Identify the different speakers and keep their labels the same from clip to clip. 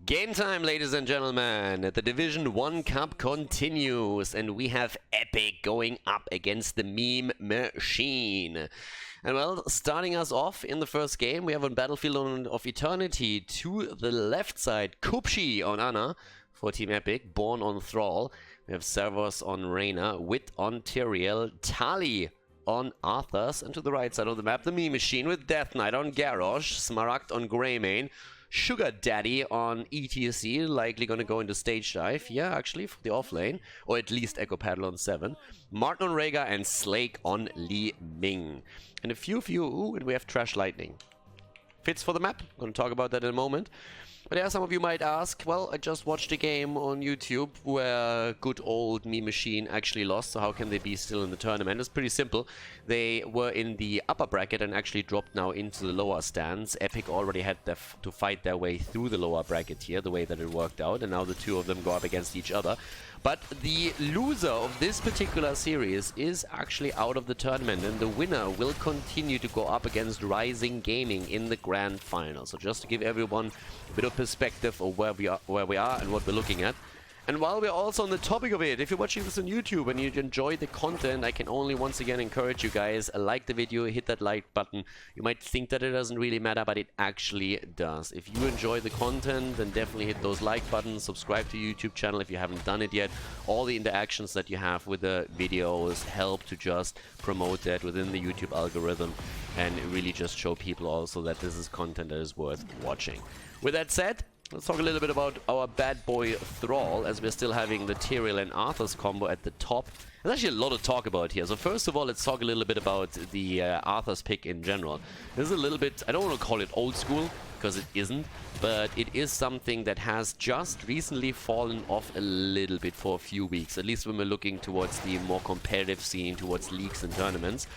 Speaker 1: Game time, ladies and gentlemen. The Division 1 Cup continues, and we have Epikk going up against the Meme Machine. And well, starting us off in the first game, we have on Battlefield of Eternity to the left side, Kupshi on Ana for Team Epikk, Born on Thrall. We have Servos on Reyna, Wit on Tyrael, Tali on Arthas, and to the right side of the map, the Meme Machine with Death Knight on Garrosh, Smaragd on Greymane, Sugar Daddy on ETC, likely going to go into stage dive. Yeah, actually, for the off lane. Or at least Echo Paddle on 7. Martin on Rhaegar and Slake on Li Ming. And a few, and we have Trash Lightning. Fits for the map. I'm going to talk about that in a moment. But yeah, some of you might ask, well, I just watched a game on YouTube where good old Meme Machine actually lost, so how can they be still in the tournament? It's pretty simple. They were in the upper bracket and actually dropped now into the lower stands. Epikk already had to fight their way through the lower bracket here, the way that it worked out, and now the two of them go up against each other. But the loser of this particular series is actually out of the tournament, and the winner will continue to go up against Ryzing Gaming in the grand final. So just to give everyone a bit of perspective of where we are and what we're looking at. And while we're also on the topic of it, if you're watching this on YouTube and you enjoy the content, I can only once again encourage you guys, like the video, hit that like button. You might think that it doesn't really matter, but it actually does. If you enjoy the content, then definitely hit those like buttons, subscribe to the YouTube channel if you haven't done it yet. All the interactions that you have with the videos help to just promote that within the YouTube algorithm and really just show people also that this is content that is worth watching. With that said, let's talk a little bit about our bad boy Thrall, as we're still having the Tyrael and Arthas combo at the top. There's actually a lot to talk about here. So first of all, let's talk a little bit about the Arthas pick in general. This is a little bit, I don't want to call it old school, because it isn't, but it is something that has just recently fallen off a little bit for a few weeks, at least when we're looking towards the more competitive scene, towards leagues and tournaments.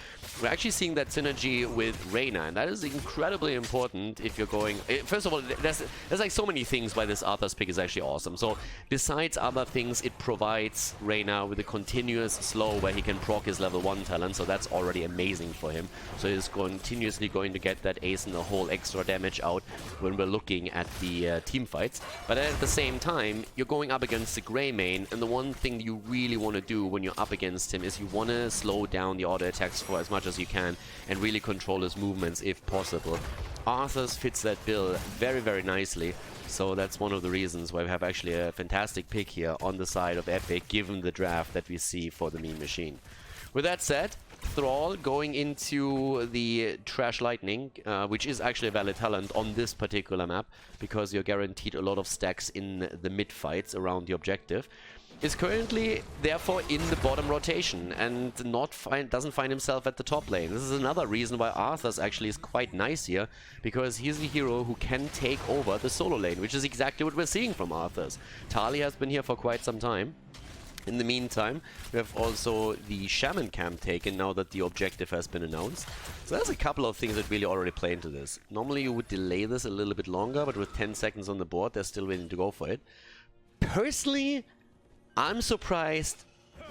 Speaker 1: We're actually seeing that synergy with Reyna, and that is incredibly important if you're going... First of all, there's like so many things why this Arthas pick is actually awesome. So besides other things, it provides Reyna with a continuous slow where he can proc his level 1 talent, so that's already amazing for him. So he's continuously going to get that ace and the whole extra damage out when we're looking at the team fights. But at the same time, you're going up against the Greymane, and the one thing you really want to do when you're up against him is you want to slow down the auto attacks for as much as you can and really control his movements if possible. Arthas fits that bill very, very nicely. So that's one of the reasons why we have actually a fantastic pick here on the side of Epikk, given the draft that we see for the Meme Machine. With that said, Thrall going into the Trash Lightning, which is actually a valid talent on this particular map, because you're guaranteed a lot of stacks in the mid-fights around the objective, is currently therefore in the bottom rotation and doesn't find himself at the top lane. This is another reason why Arthas actually is quite nice here, because he's a hero who can take over the solo lane, which is exactly what we're seeing from Arthas. Tali has been here for quite some time. In the meantime, we have also the Shaman camp taken now that the objective has been announced. So there's a couple of things that really already play into this. Normally you would delay this a little bit longer, but with 10 seconds on the board, they're still waiting to go for it. Personally, I'm surprised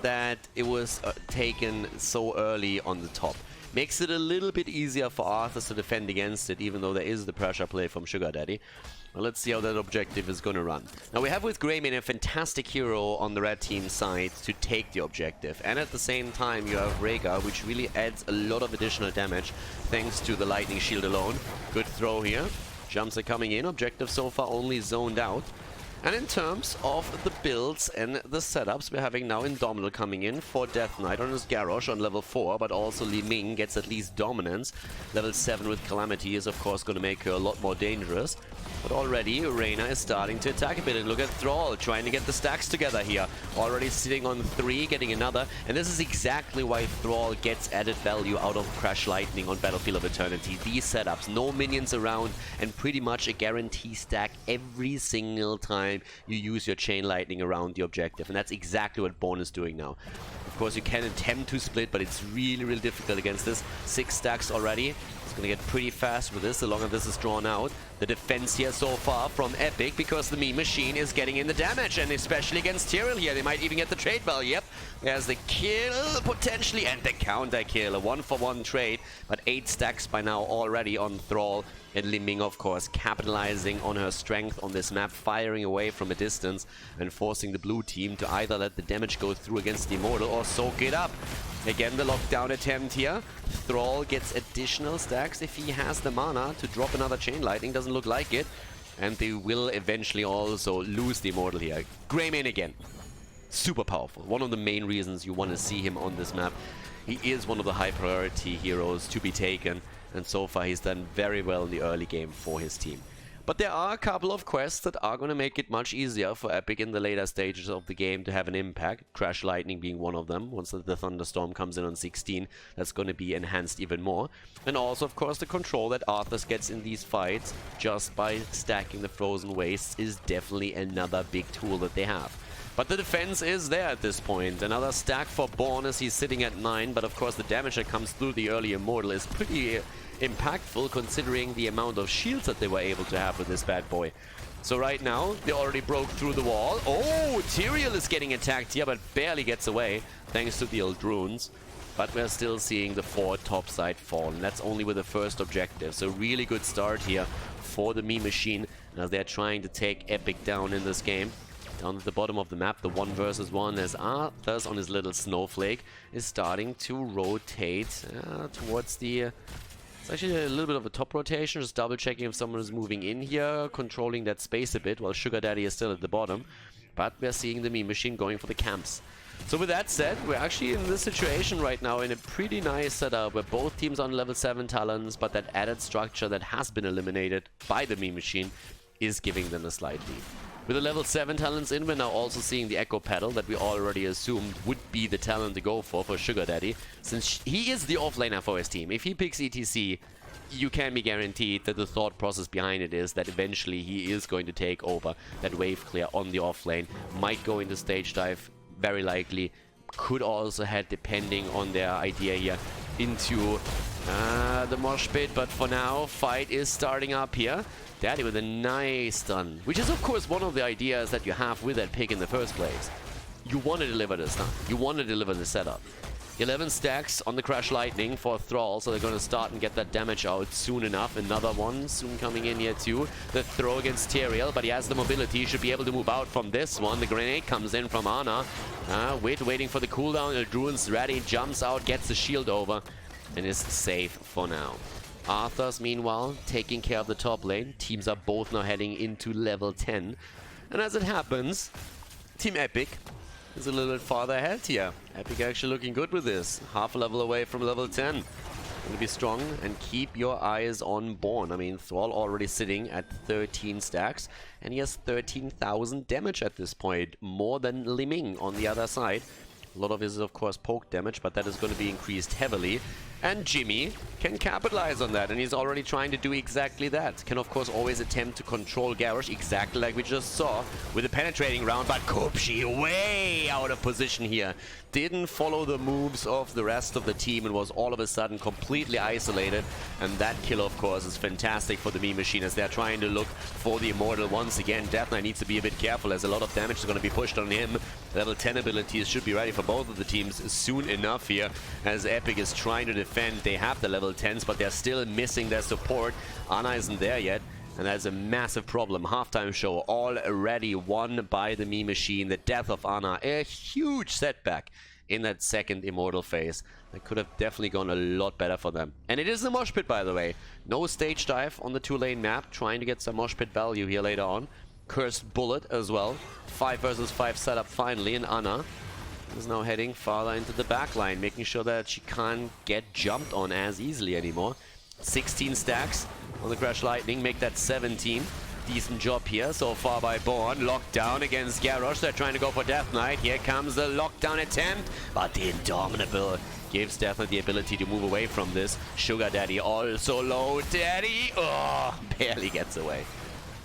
Speaker 1: that it was taken so early on the top. Makes it a little bit easier for Arthas to defend against it, even though there is the pressure play from Sugar Daddy. Well, let's see how that objective is going to run. Now we have with Greymane a fantastic hero on the red team side to take the objective. And at the same time you have Rhaegar, which really adds a lot of additional damage thanks to the lightning shield alone. Good throw here. Jumps are coming in. Objective so far only zoned out. And in terms of the builds and the setups, we're having now Indomitable coming in for Death Knight on his Garrosh on level 4, but also Li Ming gets at least dominance. Level 7 with Calamity is of course going to make her a lot more dangerous. But already Reyna is starting to attack a bit, and look at Thrall trying to get the stacks together here. Already sitting on 3, getting another, and this is exactly why Thrall gets added value out of Crash Lightning on Battlefield of Eternity. These setups, no minions around, and pretty much a guarantee stack every single time you use your Chain Lightning around the objective, and that's exactly what Born is doing now. Of course, you can attempt to split, but it's really, really difficult against this. 6 stacks already. It's going to get pretty fast. fast with this, the longer this is drawn out. The defense here so far from Epikk, because the meme machine is getting in the damage, and especially against Tyrael here, they might even get the trade value. Yep, there's the kill potentially, and the counter kill, a 1-for-1 trade, but 8 stacks by now already on Thrall. And Liming, of course, capitalizing on her strength on this map, firing away from a distance and forcing the blue team to either let the damage go through against the Immortal or soak it up. Again, the lockdown attempt here. Thrall gets additional stacks if he has the mana to drop another Chain Lightning. Doesn't look like it. And they will eventually also lose the Immortal here. Greymane again. Super powerful. One of the main reasons you want to see him on this map. He is one of the high priority heroes to be taken. And so far he's done very well in the early game for his team. But there are a couple of quests that are going to make it much easier for Epikk in the later stages of the game to have an impact. Crash Lightning being one of them. Once the Thunderstorm comes in on 16, that's going to be enhanced even more. And also, of course, the control that Arthas gets in these fights just by stacking the Frozen Wastes is definitely another big tool that they have. But the defense is there at this point. Another stack for Born as he's sitting at 9, but of course the damage that comes through the early Immortal is pretty impactful considering the amount of shields that they were able to have with this bad boy. So right now, they already broke through the wall. Oh, Tyrael is getting attacked here, but barely gets away thanks to the old runes. But we're still seeing the 4 topside fall, and that's only with the first objective. So really good start here for the meme machine as they're trying to take Epikk down in this game. Down at the bottom of the map, the 1 versus 1 as Arthas on his little snowflake is starting to rotate towards the... It's actually a little bit of a top rotation, just double checking if someone is moving in here, controlling that space a bit while Sugar Daddy is still at the bottom. But we're seeing the meme machine going for the camps. So with that said, we're actually in this situation right now in a pretty nice setup where both teams are on level 7 talents, but that added structure that has been eliminated by the meme machine is giving them a slight lead. With the level 7 talents in, we're now also seeing the Echo Pedal that we already assumed would be the talent to go for Sugar Daddy, since he is the offlaner for his team. If he picks ETC, you can be guaranteed that the thought process behind it is that eventually he is going to take over that wave clear on the offlane, might go into stage dive, very likely, could also head, depending on their idea here, into the mosh pit, but for now, fight is starting up here. Daddy with a nice stun, which is of course one of the ideas that you have with that pick in the first place. You want to deliver the stun, you want to deliver the setup. 11 stacks on the Crash Lightning for Thrall, so they're going to start and get that damage out soon enough. Another one soon coming in here too. The throw against Tyrael, but he has the mobility, he should be able to move out from this one. The grenade comes in from Ana. Waiting for the cooldown. The Druid's ready, jumps out, gets the shield over, and is safe for now. Arthas, meanwhile, taking care of the top lane. Teams are both now heading into level 10. And as it happens, Team Epikk is a little bit farther ahead here. Epikk actually looking good with this. Half a level away from level 10. Going to be strong and keep your eyes on Born. I mean, Thrall already sitting at 13 stacks. And he has 13,000 damage at this point. More than Liming on the other side. A lot of this is, of course, poke damage, but that is going to be increased heavily. And Jimmy can capitalize on that, and he's already trying to do exactly that. Can, of course, always attempt to control Garrosh, exactly like we just saw with a penetrating round, but Kopshi way out of position here. Didn't follow the moves of the rest of the team and was all of a sudden completely isolated. And that kill, of course, is fantastic for the meme machine as they're trying to look for the Immortal once again. Death Knight needs to be a bit careful as a lot of damage is going to be pushed on him. Level 10 abilities should be ready for both of the teams soon enough here as Epikk is trying to defend. They have the level 10s, but they're still missing their support. Ana isn't there yet, and that's a massive problem. Halftime show already won by the meme machine. The death of Ana, a huge setback in that second Immortal phase. That could have definitely gone a lot better for them. And it is the mosh pit, by the way. No stage dive on the 2-lane map, trying to get some mosh pit value here later on. Cursed Bullet as well. 5 versus 5 setup finally, and Ana is now heading farther into the back line, making sure that she can't get jumped on as easily anymore. 16 stacks on the Crash Lightning, make that 17. Decent job here so far by Born. Lockdown against Garrosh. They're trying to go for Death Knight. Here comes the lockdown attempt, but the Indomitable gives Death Knight the ability to move away from this. Sugar Daddy also low. Daddy, oh, barely gets away.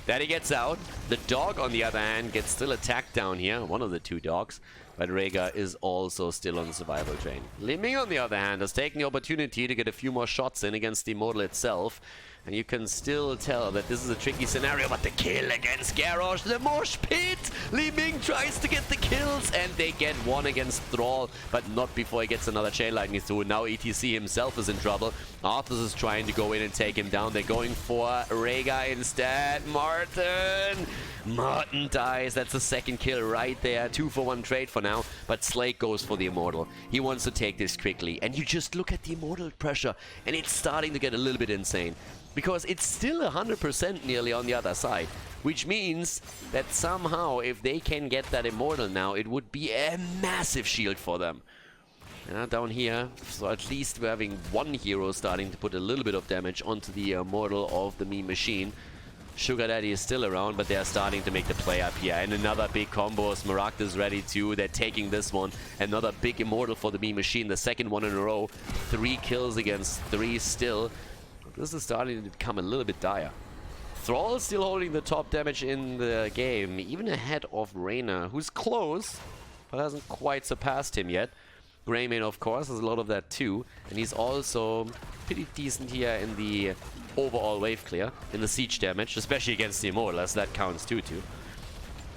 Speaker 1: Daddy gets out. The dog, on the other hand, gets still attacked down here. One of the two dogs. But Rhaegar is also still on the survival train. Li Ming, on the other hand, has taken the opportunity to get a few more shots in against the Immortal itself. And you can still tell that this is a tricky scenario, but the kill against Garrosh, the mosh pit! Li Ming tries to get the kills, and they get one against Thrall, but not before he gets another Chain Lightning through. Now ETC himself is in trouble. Arthas is trying to go in and take him down. They're going for Rhaegar instead. Martin dies. That's the second kill right there. 2-for-1 trade for now, but Slake goes for the Immortal. He wants to take this quickly, and you just look at the Immortal pressure, and it's starting to get a little bit insane. Because it's still 100% nearly on the other side. Which means that somehow, if they can get that Immortal now, it would be a massive shield for them. Down here, so at least we're having one hero starting to put a little bit of damage onto the Immortal of the Meme Machine. Sugar Daddy is still around, but they're starting to make the play up here. And another big combo. Smaragd is ready too. They're taking this one. Another big Immortal for the Meme Machine. The second one in a row. 3 kills against 3 still. This is starting to become a little bit dire. Thrall is still holding the top damage in the game, even ahead of Reyna, who's close, but hasn't quite surpassed him yet. Greymane, of course, has a lot of that too, and he's also pretty decent here in the overall wave clear, in the siege damage, especially against the Immortal, as that counts too.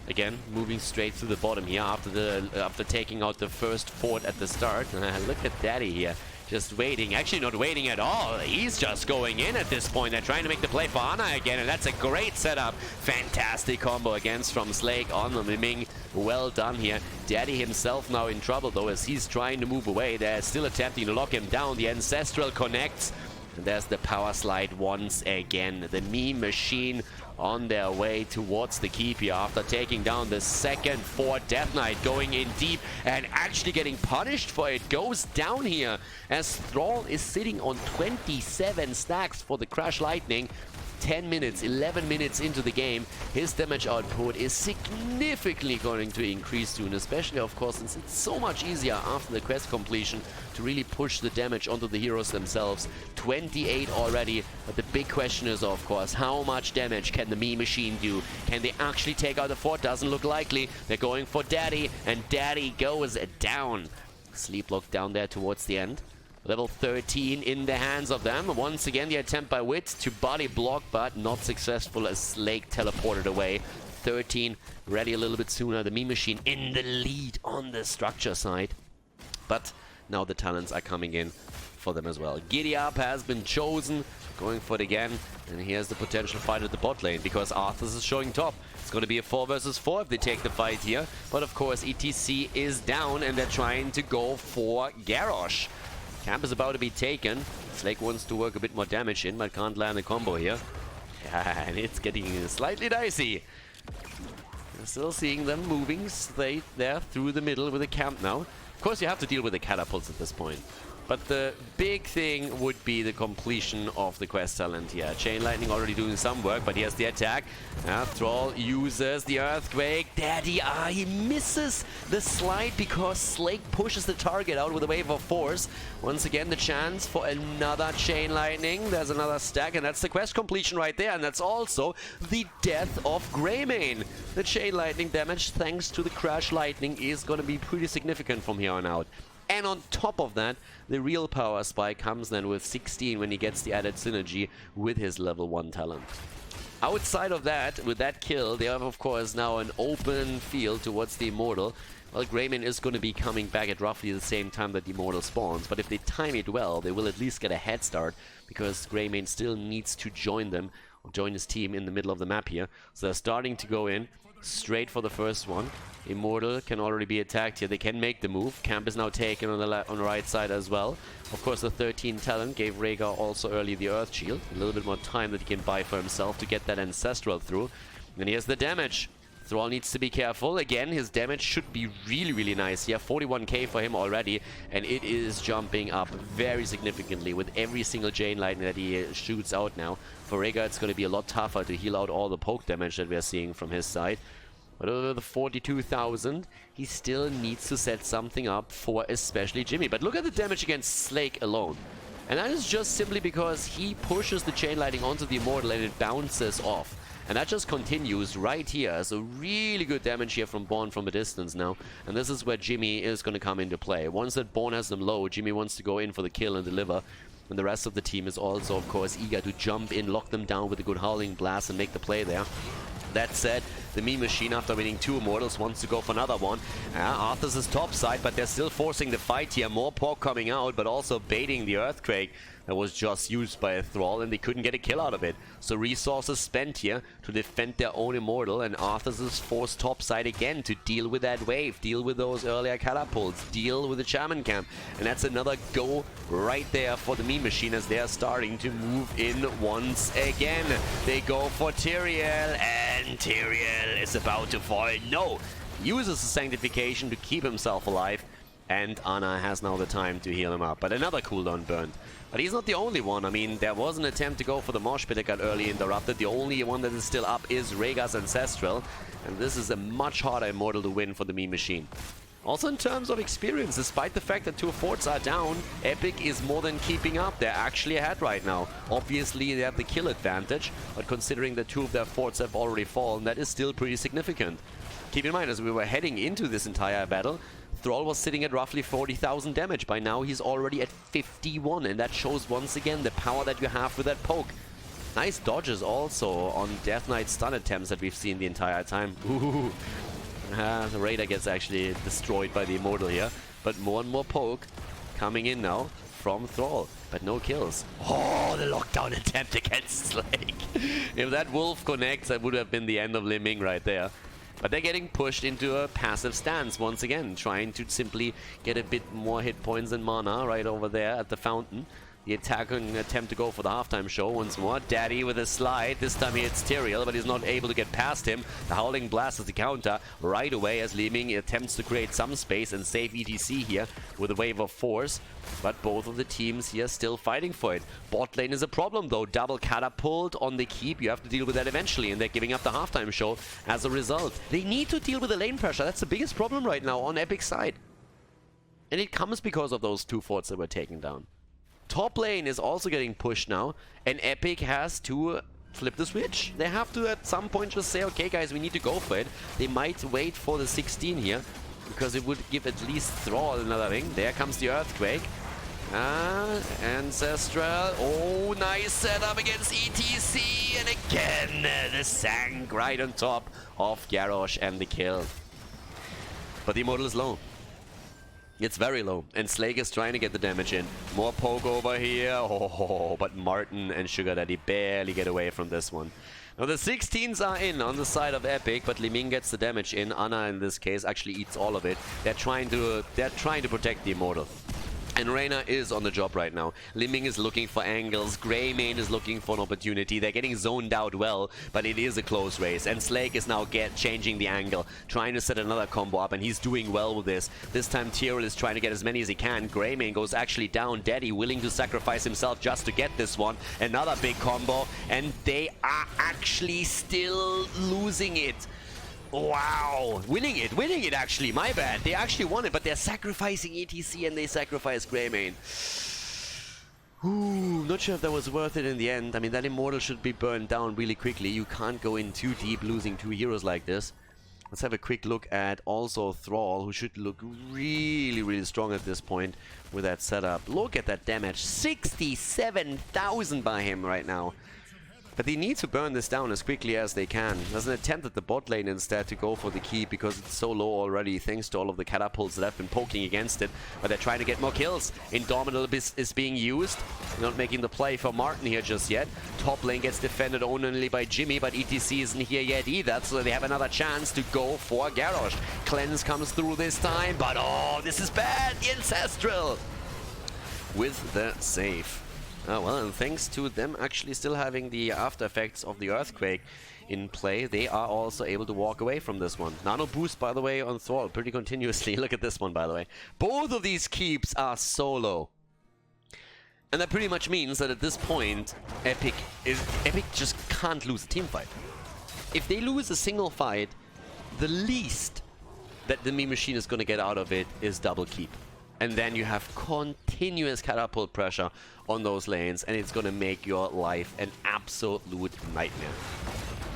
Speaker 1: Again, moving straight to the bottom here after taking out the first fort at the start. Look at Daddy here. Just waiting. Actually, not waiting at all. He's just going in at this point. They're trying to make the play for Ana again, and that's a great setup. Fantastic combo against from Slake on the Miming. Well done here. Daddy himself now in trouble, though, as he's trying to move away. They're still attempting to lock him down. The Ancestral connects. And there's the power slide once again. The Meme Machine on their way towards the keep here after taking down the second fort. Death Knight going in deep and actually getting punished for it. Goes down here as Thrall is sitting on 27 stacks for the Crash Lightning. 10 minutes, 11 minutes into the game, his damage output is significantly going to increase soon, especially, of course, since it's so much easier after the quest completion to really push the damage onto the heroes themselves. 28 already, but the big question is, of course, how much damage can the Meme Machine do? Can they actually take out the fort? Doesn't look likely. They're going for Daddy, and Daddy goes down. Sleep lock down there towards the end. Level 13 in the hands of them. Once again, the attempt by Wit to body block, but not successful as Slake teleported away. 13 ready a little bit sooner. The Meme Machine in the lead on the structure side. But now the talents are coming in for them as well. Giddy Up has been chosen, going for it again. And here's the potential fight at the bot lane, because Arthas is showing top. It's going to be a 4 versus 4 if they take the fight here. But of course, ETC is down, and they're trying to go for Garrosh. Camp is about to be taken. Slake wants to work a bit more damage in, but can't land the combo here. And it's getting slightly dicey. We're still seeing them moving straight there through the middle with the camp now. Of course, you have to deal with the catapults at this point. But the big thing would be the completion of the quest talent here. Chain Lightning already doing some work, but here's the attack. Thrall uses the Earthquake. Daddy, he misses the slide because Slake pushes the target out with a wave of force. Once again, the chance for another Chain Lightning. There's another stack, and that's the quest completion right there. And that's also the death of Greymane. The Chain Lightning damage, thanks to the Crash Lightning, is going to be pretty significant from here on out. And on top of that, the real power spike comes then with 16 when he gets the added synergy with his level 1 talent. Outside of that, with that kill, they have, of course, now an open field towards the Immortal. Well, Greymane is going to be coming back at roughly the same time that the Immortal spawns, but if they time it well, they will at least get a head start, because Greymane still needs to join them, or join his team in the middle of the map here. So they're starting to go in straight for the first one. Immortal can already be attacked here. They can make the move. Camp is now taken on the right side as well. Of course, the 13 talent gave Rhaegar also early the Earth Shield. A little bit more time that he can buy for himself to get that Ancestral through. And here's the damage. Thrall needs to be careful. Again, his damage should be really, really nice. Yeah, 41k for him already. And it is jumping up very significantly with every single Chain Lightning that he shoots out now. For Rhaegar, it's going to be a lot tougher to heal out all the poke damage that we're seeing from his side. But over the 42,000, he still needs to set something up for especially Jimmy. But look at the damage against Slake alone. And that is just simply because he pushes the Chain Lightning onto the Immortal and it bounces off. And that just continues right here. So really good damage here from Born from a distance now. And this is where Jimmy is going to come into play. Once that Born has them low, Jimmy wants to go in for the kill and deliver. And the rest of the team is also, of course, eager to jump in, lock them down with a good Howling Blast and make the play there. That said, the Meme Machine, after winning 2 Immortals, wants to go for another one. Arthur's is top side, but they're still forcing the fight here. More Pork coming out, but also baiting the Earthquake that was just used by a Thrall, and they couldn't get a kill out of it. So resources spent here to defend their own Immortal, and Arthur's is forced top side again to deal with that wave, deal with those earlier catapults, deal with the Shaman Camp. And that's another go right there for the Meme Machine as they're starting to move in once again. They go for Tyrael, and Tyrael is about to fall. No! Uses the Sanctification to keep himself alive, and Ana has now the time to heal him up. But another cooldown burned. But he's not the only one. I mean, there was an attempt to go for the Mosh Pit that got early interrupted. The only one that is still up is Rhaegar's Ancestral. And this is a much harder Immortal to win for the Meme Machine. Also in terms of experience, despite the fact that 2 forts are down, Epikk is more than keeping up. They're actually ahead right now. Obviously, they have the kill advantage, but considering that 2 of their forts have already fallen, that is still pretty significant. Keep in mind, as we were heading into this entire battle, Thrall was sitting at roughly 40,000 damage. By now, he's already at 51, and that shows once again the power that you have with that poke. Nice dodges also on Death Knight's stun attempts that we've seen the entire time. Ooh. The Raider gets actually destroyed by the Immortal here, but more and more poke coming in now from Thrall, but no kills. Oh, the lockdown attempt against Slake. If that Wolf connects, that would have been the end of Liming right there. But they're getting pushed into a passive stance once again, trying to simply get a bit more hit points and mana right over there at the fountain. The attacking attempt to go for the halftime show once more. Daddy with a slide. This time he hits Tyrael, but he's not able to get past him. The Howling Blast is the counter right away as Liming attempts to create some space and save ETC here with a wave of force. But both of the teams here still fighting for it. Bot lane is a problem though. Double catapult on the keep. You have to deal with that eventually, and they're giving up the halftime show as a result. They need to deal with the lane pressure. That's the biggest problem right now on Epikk's side. And it comes because of those 2 forts that were taken down. Top lane is also getting pushed now, and Epikk has to flip the switch. They have to at some point just say, okay guys, we need to go for it. They might wait for the 16 here, because it would give at least Thrall another thing. There comes the Earthquake. Ancestral. Oh, nice setup against ETC, and again the Sank right on top of Garrosh and the kill. But the Immortal is low. It's very low, and Slake is trying to get the damage in. More poke over here. Oh, but Martin and Sugar Daddy barely get away from this one. Now the 16s are in on the side of Epikk, but Liming gets the damage in. Ana in this case actually eats all of it. They're trying to protect the Immortal. And Reyna is on the job right now. Liming is looking for angles. Greymane is looking for an opportunity. They're getting zoned out well, but it is a close race. And Slake is now changing the angle, trying to set another combo up, and he's doing well with this. This time Tyrael is trying to get as many as he can. Greymane goes actually down. Daddy willing to sacrifice himself just to get this one. Another big combo, and they are actually still losing it. Wow, winning it actually, my bad. They actually won it, but they're sacrificing ETC and they sacrifice Greymane. Ooh, not sure if that was worth it in the end. I mean, that Immortal should be burned down really quickly. You can't go in too deep losing 2 heroes like this. Let's have a quick look at also Thrall, who should look really, really strong at this point with that setup. Look at that damage, 67,000 by him right now. But they need to burn this down as quickly as they can. There's an attempt at the bot lane instead to go for the keep because it's so low already thanks to all of the catapults that have been poking against it. But they're trying to get more kills. Indomitable is being used. Not making the play for Martin here just yet. Top lane gets defended only by Jimmy, but ETC isn't here yet either. So they have another chance to go for Garrosh. Cleanse comes through this time, but oh, this is bad. The Ancestral with the save. Oh, well, and thanks to them actually still having the after effects of the Earthquake in play, they are also able to walk away from this one. Nano boost, by the way, on Thrall pretty continuously. Look at this one, by the way. Both of these keeps are so low. And that pretty much means that at this point, Epikk just can't lose a team fight. If they lose a single fight, the least that the Meme Machine is going to get out of it is double keep. And then you have continuous catapult pressure on those lanes, and it's going to make your life an absolute nightmare.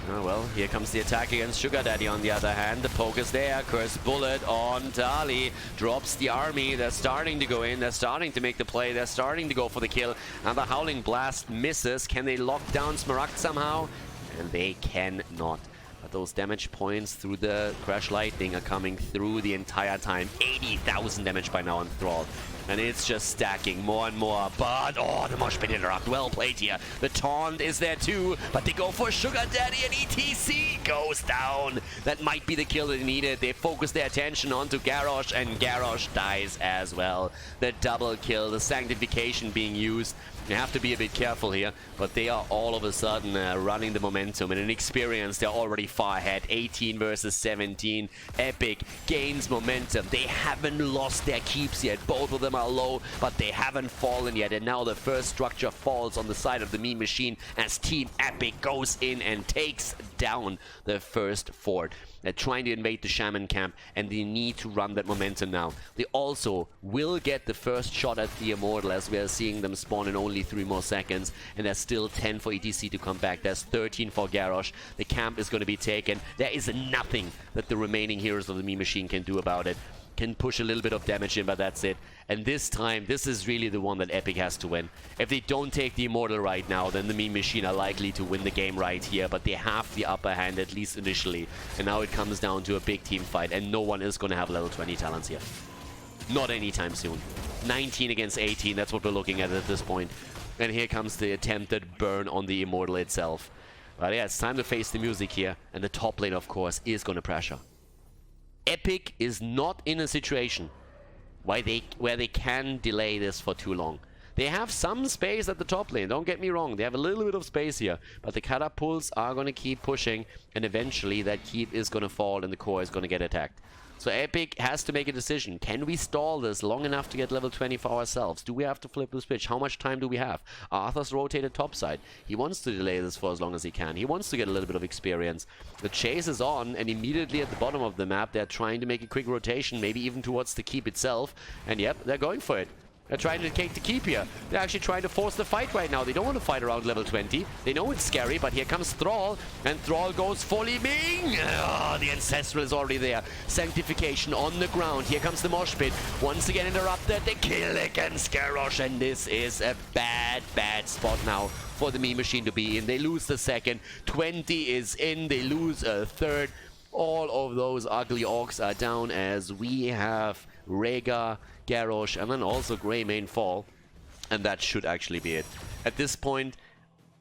Speaker 1: Oh, well, here comes the attack against Sugar Daddy on the other hand. The poke is there. Cursed Bullet on Dali. Drops the army. They're starting to go in. They're starting to make the play. They're starting to go for the kill. And the Howling Blast misses. Can they lock down Smaragd somehow? And they cannot. But those damage points through the Crash Lightning are coming through the entire time. 80,000 damage by now on Thrall. And it's just stacking more and more. But, oh, the Mosh Pit interrupt. Well played here. The taunt is there too. But they go for Sugar Daddy and ETC goes down. That might be the kill that they needed. They focus their attention onto Garrosh and Garrosh dies as well. The double kill, the Sanctification being used. You have to be a bit careful here, but they are all of a sudden running the momentum. And in experience, they're already far ahead. 18 versus 17. Epikk gains momentum. They haven't lost their keeps yet. Both of them are low, but they haven't fallen yet. And now the first structure falls on the side of the Meme Machine as Team Epikk goes in and takes down the first fort. They're trying to invade the Shaman camp, and they need to run that momentum now. They also will get the first shot at the Immortal, as we are seeing them spawn in only 3 more seconds, and there's still 10 for ETC to come back. There's 13 for Garrosh. The camp is going to be taken. There is nothing that the remaining heroes of the Meme Machine can do about it. Can push a little bit of damage in, but that's it. And this time, this is really the one that Epikk has to win. If they don't take the Immortal right now, then the Meme Machine are likely to win the game right here, but they have the upper hand, at least initially. And now it comes down to a big team fight, and no one is going to have level 20 talents here. Not anytime soon. 19 against 18, that's what we're looking at this point. And here comes the attempted burn on the Immortal itself. But yeah, it's time to face the music here, and the top lane, of course, is going to pressure. Epikk is not in a situation where they can delay this for too long. They have some space at the top lane, don't get me wrong. They have a little bit of space here, but the catapults are going to keep pushing, and eventually that keep is going to fall and the core is going to get attacked. So Epikk has to make a decision. Can we stall this long enough to get level 20 for ourselves? Do we have to flip the switch? How much time do we have? Arthur's rotated topside. He wants to delay this for as long as he can. He wants to get a little bit of experience. The chase is on, and immediately at the bottom of the map, they're trying to make a quick rotation, maybe even towards the keep itself. And yep, they're going for it. They're trying to take the keep here. They're actually trying to force the fight right now. They don't want to fight around level 20. They know it's scary, but here comes Thrall, and Thrall goes fully Ming. Oh, the Ancestral is already there. Sanctification on the ground. Here comes the Mosh Pit. Once again interrupted. The kill against Garrosh, and this is a bad spot now for the Meme Machine to be in. They lose the second. 20 is in. They lose a third. All of those ugly orcs are down as we have Rhaegar, Garrosh, and then also Greymane fall. And that should actually be it. At this point,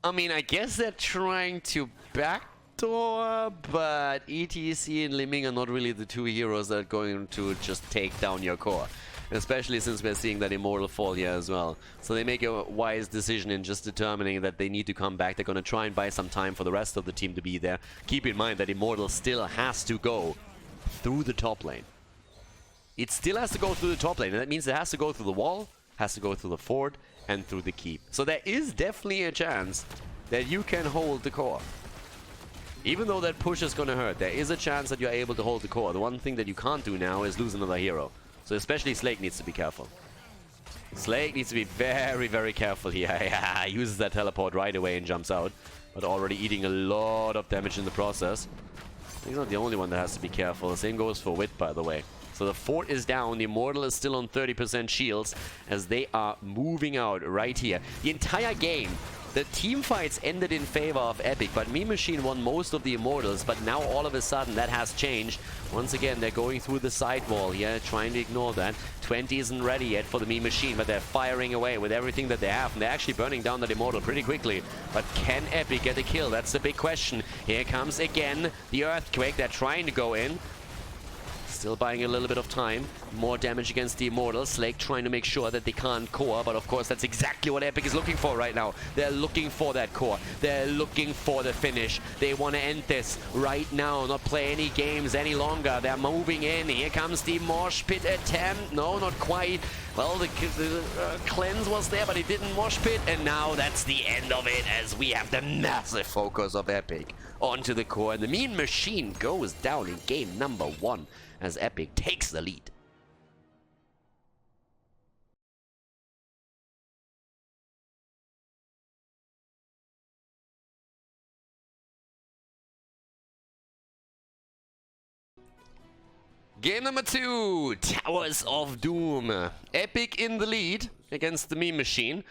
Speaker 1: I mean, I guess they're trying to backdoor, but ETC and Liming are not really the two heroes that are going to just take down your core. Especially since we're seeing that Immortal fall here as well. So they make a wise decision in just determining that they need to come back. They're going to try and buy some time for the rest of the team to be there. Keep in mind that Immortal still has to go through the top lane. It still has to go through the top lane, and that means it has to go through the wall, has to go through the fort, and through the keep. So there is definitely a chance that you can hold the core. Even though that push is going to hurt, there is a chance that you're able to hold the core. The one thing that you can't do now is lose another hero. So especially Slake needs to be careful. Slake needs to be very careful here. Yeah, he uses that teleport right away and jumps out. But already eating a lot of damage in the process. He's not the only one that has to be careful. The same goes for Wit, by the way. So the fort is down. The Immortal is still on 30% shields as they are moving out right here. The entire game, the team fights ended in favor of Epikk, but Meme Machine won most of the Immortals, but now all of a sudden that has changed. Once again, they're going through the side wall here, trying to ignore that. 20 isn't ready yet for the Meme Machine, but they're firing away with everything that they have, and they're actually burning down that Immortal pretty quickly. But can Epikk get a kill? That's the big question. Here comes again the Earthquake. They're trying to go in. Still buying a little bit of time. More damage against the Immortal. Slake trying to make sure that they can't core, but of course that's exactly what Epikk is looking for right now. They're looking for that core. They're looking for the finish. They want to end this right now, not play any games any longer. They're moving in. Here comes the Mosh Pit attempt. No, not quite. Well, the cleanse was there, but it didn't Mosh Pit, and now that's the end of it as we have the massive focus of Epikk onto the core, and the Meme Machine goes down in game number 1 as Epikk takes the lead. Game number 2, Towers of Doom. Epikk in the lead against the Meme Machine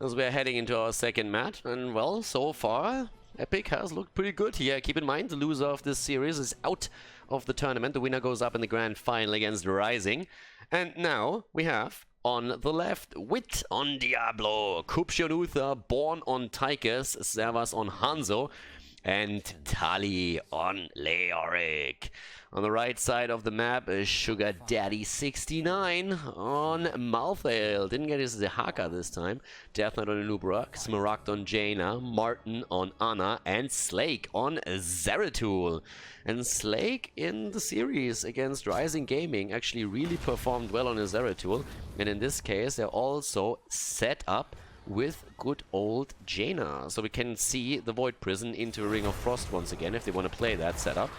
Speaker 1: as we're heading into our second match. And well, so far, Epikk has looked pretty good here. Keep in mind, the loser of this series is out of the tournament. The winner goes up in the grand final against Ryzing. And now we have on the left, Wit on Diablo, Kupshi on Uther, Born on Tychus, Servas on Hanzo, and Tali on Leoric. On the right side of the map is Sugar Daddy 69 on Malthael. Didn't get his Haka this time. Death Knight on Anubrak, Smaragd on Jaina, Martin on Anna, and Slake on Zeratul. And Slake in the series against Ryzing Gaming actually really performed well on his Zeratul. And in this case, they're also set up with good old Jaina. So we can see the Void Prison into a Ring of Frost once again if they want to play that setup.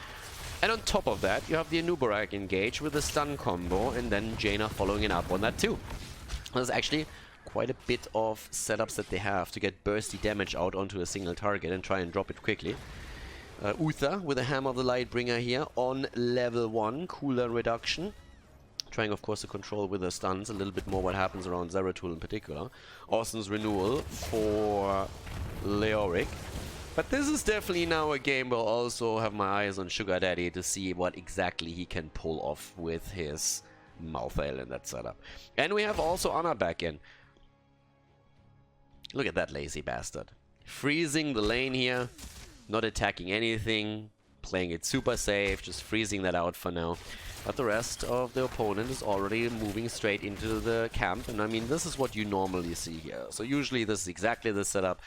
Speaker 1: And on top of that, you have the Anubarak engage with a stun combo, and then Jaina following it up on that too. There's actually quite a bit of setups that they have to get bursty damage out onto a single target and try and drop it quickly. Uther with a Hammer of the Lightbringer here on level 1, cooldown reduction. Trying, of course, to control with the stuns a little bit more what happens around Zeratul in particular. Austin's Renewal for Leoric. But this is definitely now a game where I'll also have my eyes on Sugar Daddy to see what exactly he can pull off with his Malthael in that setup. And we have also Anna back in. Look at that lazy bastard. Freezing the lane here, not attacking anything, playing it super safe, just freezing that out for now. But the rest of the opponent is already moving straight into the camp. And I mean, this is what you normally see here. So usually this is exactly the setup.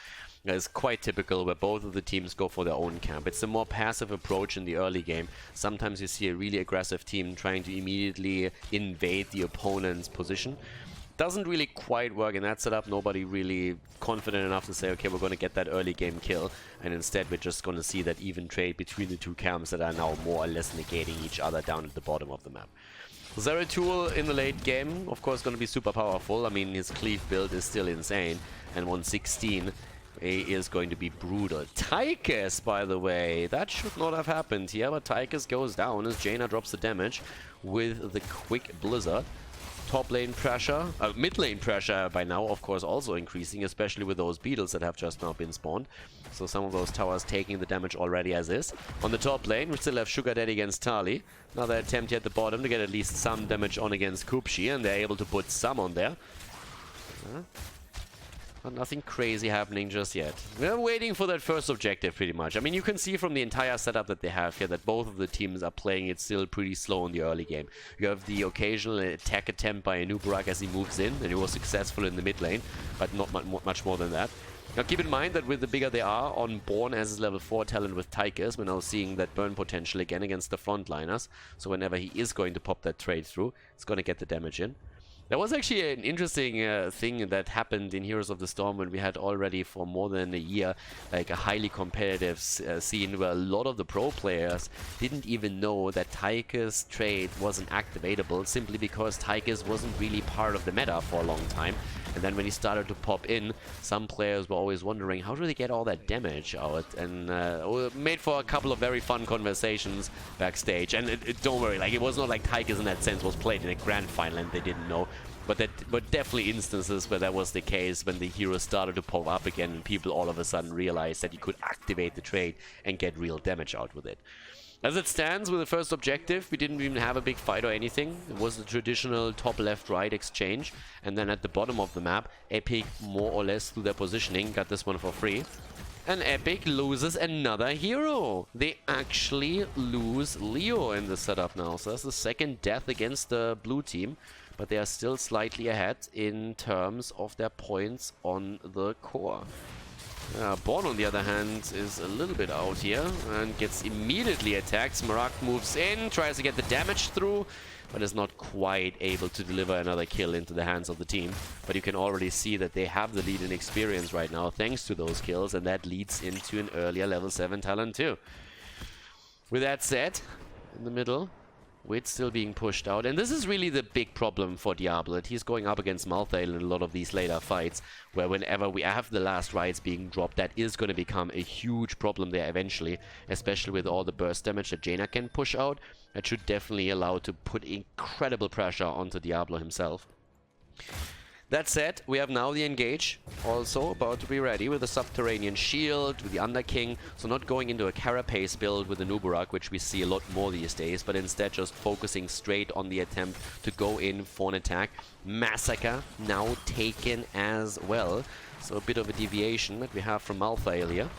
Speaker 1: It's quite typical where both of the teams go for their own camp. It's a more passive approach in the early game. Sometimes you see a really aggressive team trying to immediately invade the opponent's position. Doesn't really quite work in that setup. Nobody really confident enough to say, okay, we're going to get that early game kill. And instead we're just going to see that even trade between the two camps that are now more or less negating each other down at the bottom of the map. Zeratul in the late game, of course, going to be super powerful. I mean, his cleave build is still insane. And 116 is going to be brutal. Tychus, by the way, that should not have happened here, but Tychus goes down as Jaina drops the damage with the quick Blizzard. Top lane pressure, mid lane pressure by now, of course, also increasing, especially with those beetles that have just now been spawned. So some of those towers taking the damage already as is. On the top lane, we still have Sugar Daddy against Tali. Another attempt here at the bottom to get at least some damage on against Kupshi, and they're able to put some on there. But nothing crazy happening just yet. We're waiting for that first objective pretty much. I mean, you can see from the entire setup that they have here that both of the teams are playing it still pretty slow in the early game. You have the occasional attack attempt by Anubarak as he moves in, and he was successful in the mid lane, but not much more than that. Now keep in mind that with the bigger they are on Born as his level 4 talent with Tychus, we're now seeing that burn potential again against the frontliners. So whenever he is going to pop that trade through, it's going to get the damage in. There was actually an interesting thing that happened in Heroes of the Storm when we had already for more than a year like a highly competitive scene where a lot of the pro players didn't even know that Tychus trade wasn't activatable simply because Tychus wasn't really part of the meta for a long time. And then when he started to pop in, some players were always wondering how do they get all that damage out, and made for a couple of very fun conversations backstage. And don't worry, like it was not like Tychus in that sense was played in a grand final and they didn't know. But there were definitely instances where that was the case when the heroes started to pop up again and people all of a sudden realized that you could activate the trade and get real damage out with it. As it stands with the first objective, we didn't even have a big fight or anything. It was the traditional top left right exchange, and then at the bottom of the map, Epikk more or less through their positioning got this one for free. And Epikk loses another hero. They actually lose Leo in the setup now, so that's the second death against the blue team. But they are still slightly ahead in terms of their points on the core. Born, on the other hand, is a little bit out here and gets immediately attacked. Smaragd moves in, tries to get the damage through, but is not quite able to deliver another kill into the hands of the team. But you can already see that they have the lead in experience right now thanks to those kills, and that leads into an earlier level 7 talent too. With that said, in the middle, Wit still being pushed out, and this is really the big problem for Diablo, that he's going up against Malthael in a lot of these later fights, where whenever we have the last rights being dropped, that is going to become a huge problem there eventually, especially with all the burst damage that Jaina can push out. That should definitely allow to put incredible pressure onto Diablo himself. That said, we have now the Engage also about to be ready with the Subterranean Shield, with the Underking, so not going into a Carapace build with the Nubarak, which we see a lot more these days, but instead just focusing straight on the attempt to go in for an attack. Massacre now taken as well, so a bit of a deviation that we have from Malthael here,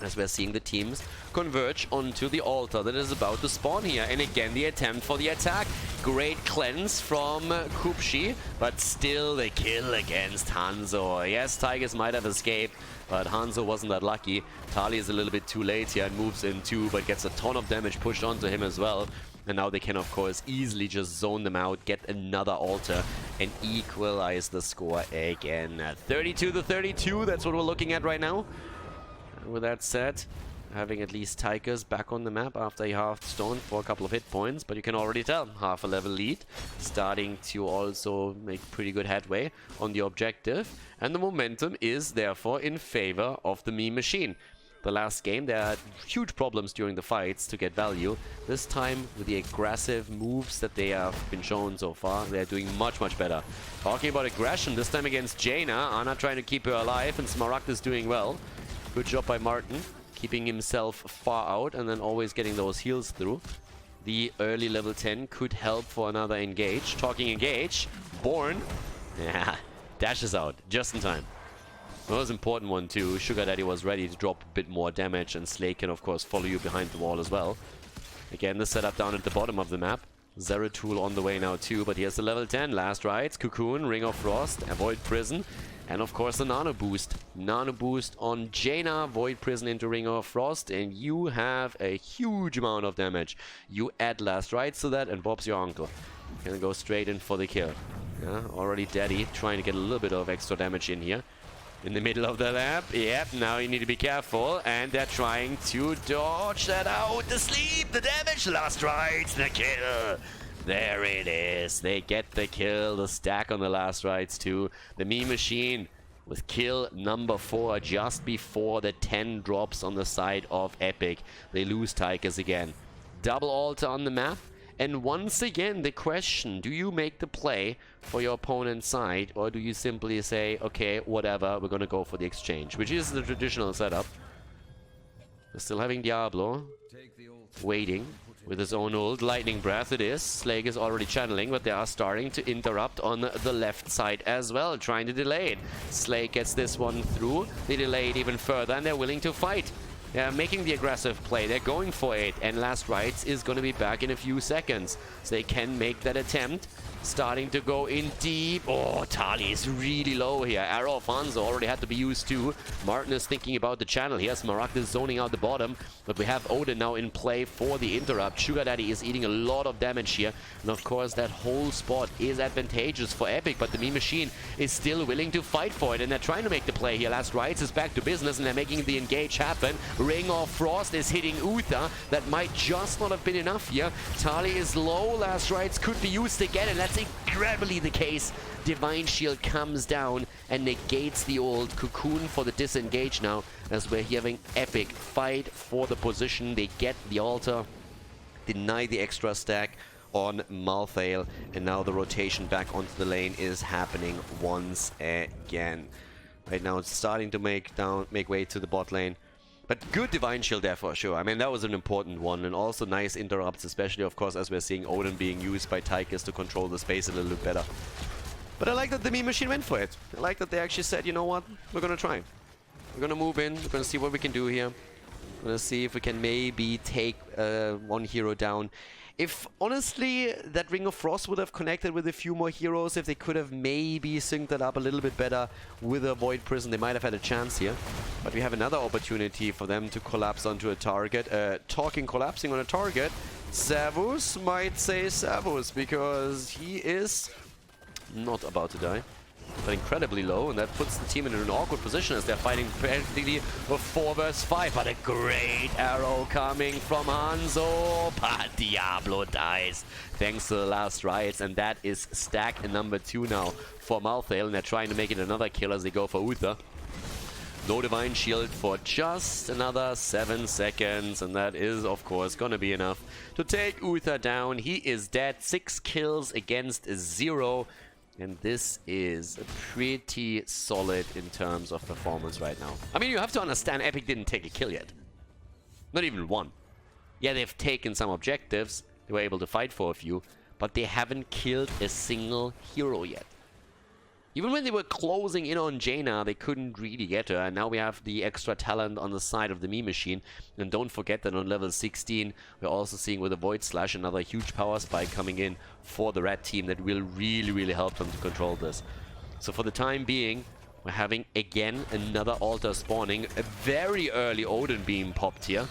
Speaker 1: as we're seeing the teams converge onto the altar that is about to spawn here. And again, the attempt for the attack. Great cleanse from Kupshi, but still the kill against Hanzo. Yes, Tigers might have escaped, but Hanzo wasn't that lucky. Tali is a little bit too late here and moves in too, but gets a ton of damage pushed onto him as well. And now they can, of course, easily just zone them out, get another altar, and equalize the score again. 32-32, that's what we're looking at right now. With that said, having at least Tigers back on the map after he halved Stone for a couple of hit points, but you can already tell, half a level lead, starting to also make pretty good headway on the objective, and the momentum is therefore in favor of the meme machine. The last game, they had huge problems during the fights to get value. This time, with the aggressive moves that they have been shown so far, they're doing much better. Talking about aggression, this time against Jaina, Ana trying to keep her alive, and Smaragd is doing well. Good job by Martin, keeping himself far out and then always getting those heals through. The early level 10 could help for another engage. Talking engage, Born, yeah, dashes out just in time. That was an important one too. Sugar Daddy was ready to drop a bit more damage, and Slay can of course follow you behind the wall as well. Again, the setup down at the bottom of the map. Zeratul on the way now too, but here's the level 10. Last rights, Cocoon, Ring of Frost, Avoid Prison. And of course the Nano Boost. Nano Boost on Jaina, Void Prison into Ring of Frost, and you have a huge amount of damage. You add last rights to that, and Bob's your uncle. Gonna go straight in for the kill. Yeah, already Daddy trying to get a little bit of extra damage in here. In the middle of the lap. Yep, now you need to be careful. And they're trying to dodge that out. The sleep, the damage, last rights, the kill. There it is. They get the kill. The stack on the last rights too. The meme machine with kill number 4 just before the 10 drops on the side of Epikk. They lose Tigers again. Double altar on the map. And once again, the question, do you make the play for your opponent's side, or do you simply say, okay, whatever, we're going to go for the exchange, which is the traditional setup. We're still having Diablo waiting with his own ult. Lightning Breath it is. Slake is already channeling, but they are starting to interrupt on the left side as well, trying to delay it. Slake gets this one through. They delay it even further, and they're willing to fight. They're making the aggressive play. They're going for it. And Last Rights is going to be back in a few seconds. So they can make that attempt. Starting to go in deep. Oh, Tali is really low here. Arrow of Hanzo already had to be used too. Martin is thinking about the channel here. Smaragd is zoning out the bottom. But we have Odin now in play for the interrupt. Sugar Daddy is eating a lot of damage here. And of course, that whole spot is advantageous for Epikk. But the meme machine is still willing to fight for it. And they're trying to make the play here. Last Rights is back to business, and they're making the engage happen. Ring of Frost is hitting Uther. That might just not have been enough here. Tali is low. Last Rights could be used again, and that's incredibly the case. Divine Shield comes down and negates the old Cocoon for the disengage now, as we're having Epikk fight for the position. They get the altar, deny the extra stack on Malthael, and now the rotation back onto the lane is happening once again. Right now it's starting to make way to the bot lane. But good Divine Shield there for sure. I mean, that was an important one, and also nice interrupts, especially of course as we're seeing Odin being used by Tigers to control the space a little bit better. But I like that the meme machine went for it. I like that they actually said, you know what, we're gonna try. We're gonna move in, we're gonna see what we can do here. We're gonna see if we can maybe take one hero down. If, honestly, that Ring of Frost would have connected with a few more heroes, if they could have maybe synced that up a little bit better with a Void Prison, they might have had a chance here. But we have another opportunity for them to collapse onto a target. Talking collapsing on a target, Savus might say Savus, because he is not about to die. but incredibly low, and that puts the team in an awkward position as they're fighting practically a 4 vs 5. But a great arrow coming from Hanzo, but Diablo dies thanks to the last rights, and that is stack number 2 now for Malthael, and they're trying to make it another kill as they go for Uther. No Divine Shield for just another 7 seconds, and that is, of course, gonna be enough to take Uther down. He is dead, 6 kills against 0, and this is pretty solid in terms of performance right now. I mean, you have to understand, Epikk didn't take a kill yet. Not even one. Yeah, they've taken some objectives, they were able to fight for a few, but they haven't killed a single hero yet. Even when they were closing in on Jaina, they couldn't really get her, and now we have the extra talent on the side of the meme machine. And don't forget that on level 16, we're also seeing with a Void Slash another huge power spike coming in for the red team that will really help them to control this. So for the time being, we're having again another altar spawning. A very early Odin beam popped here.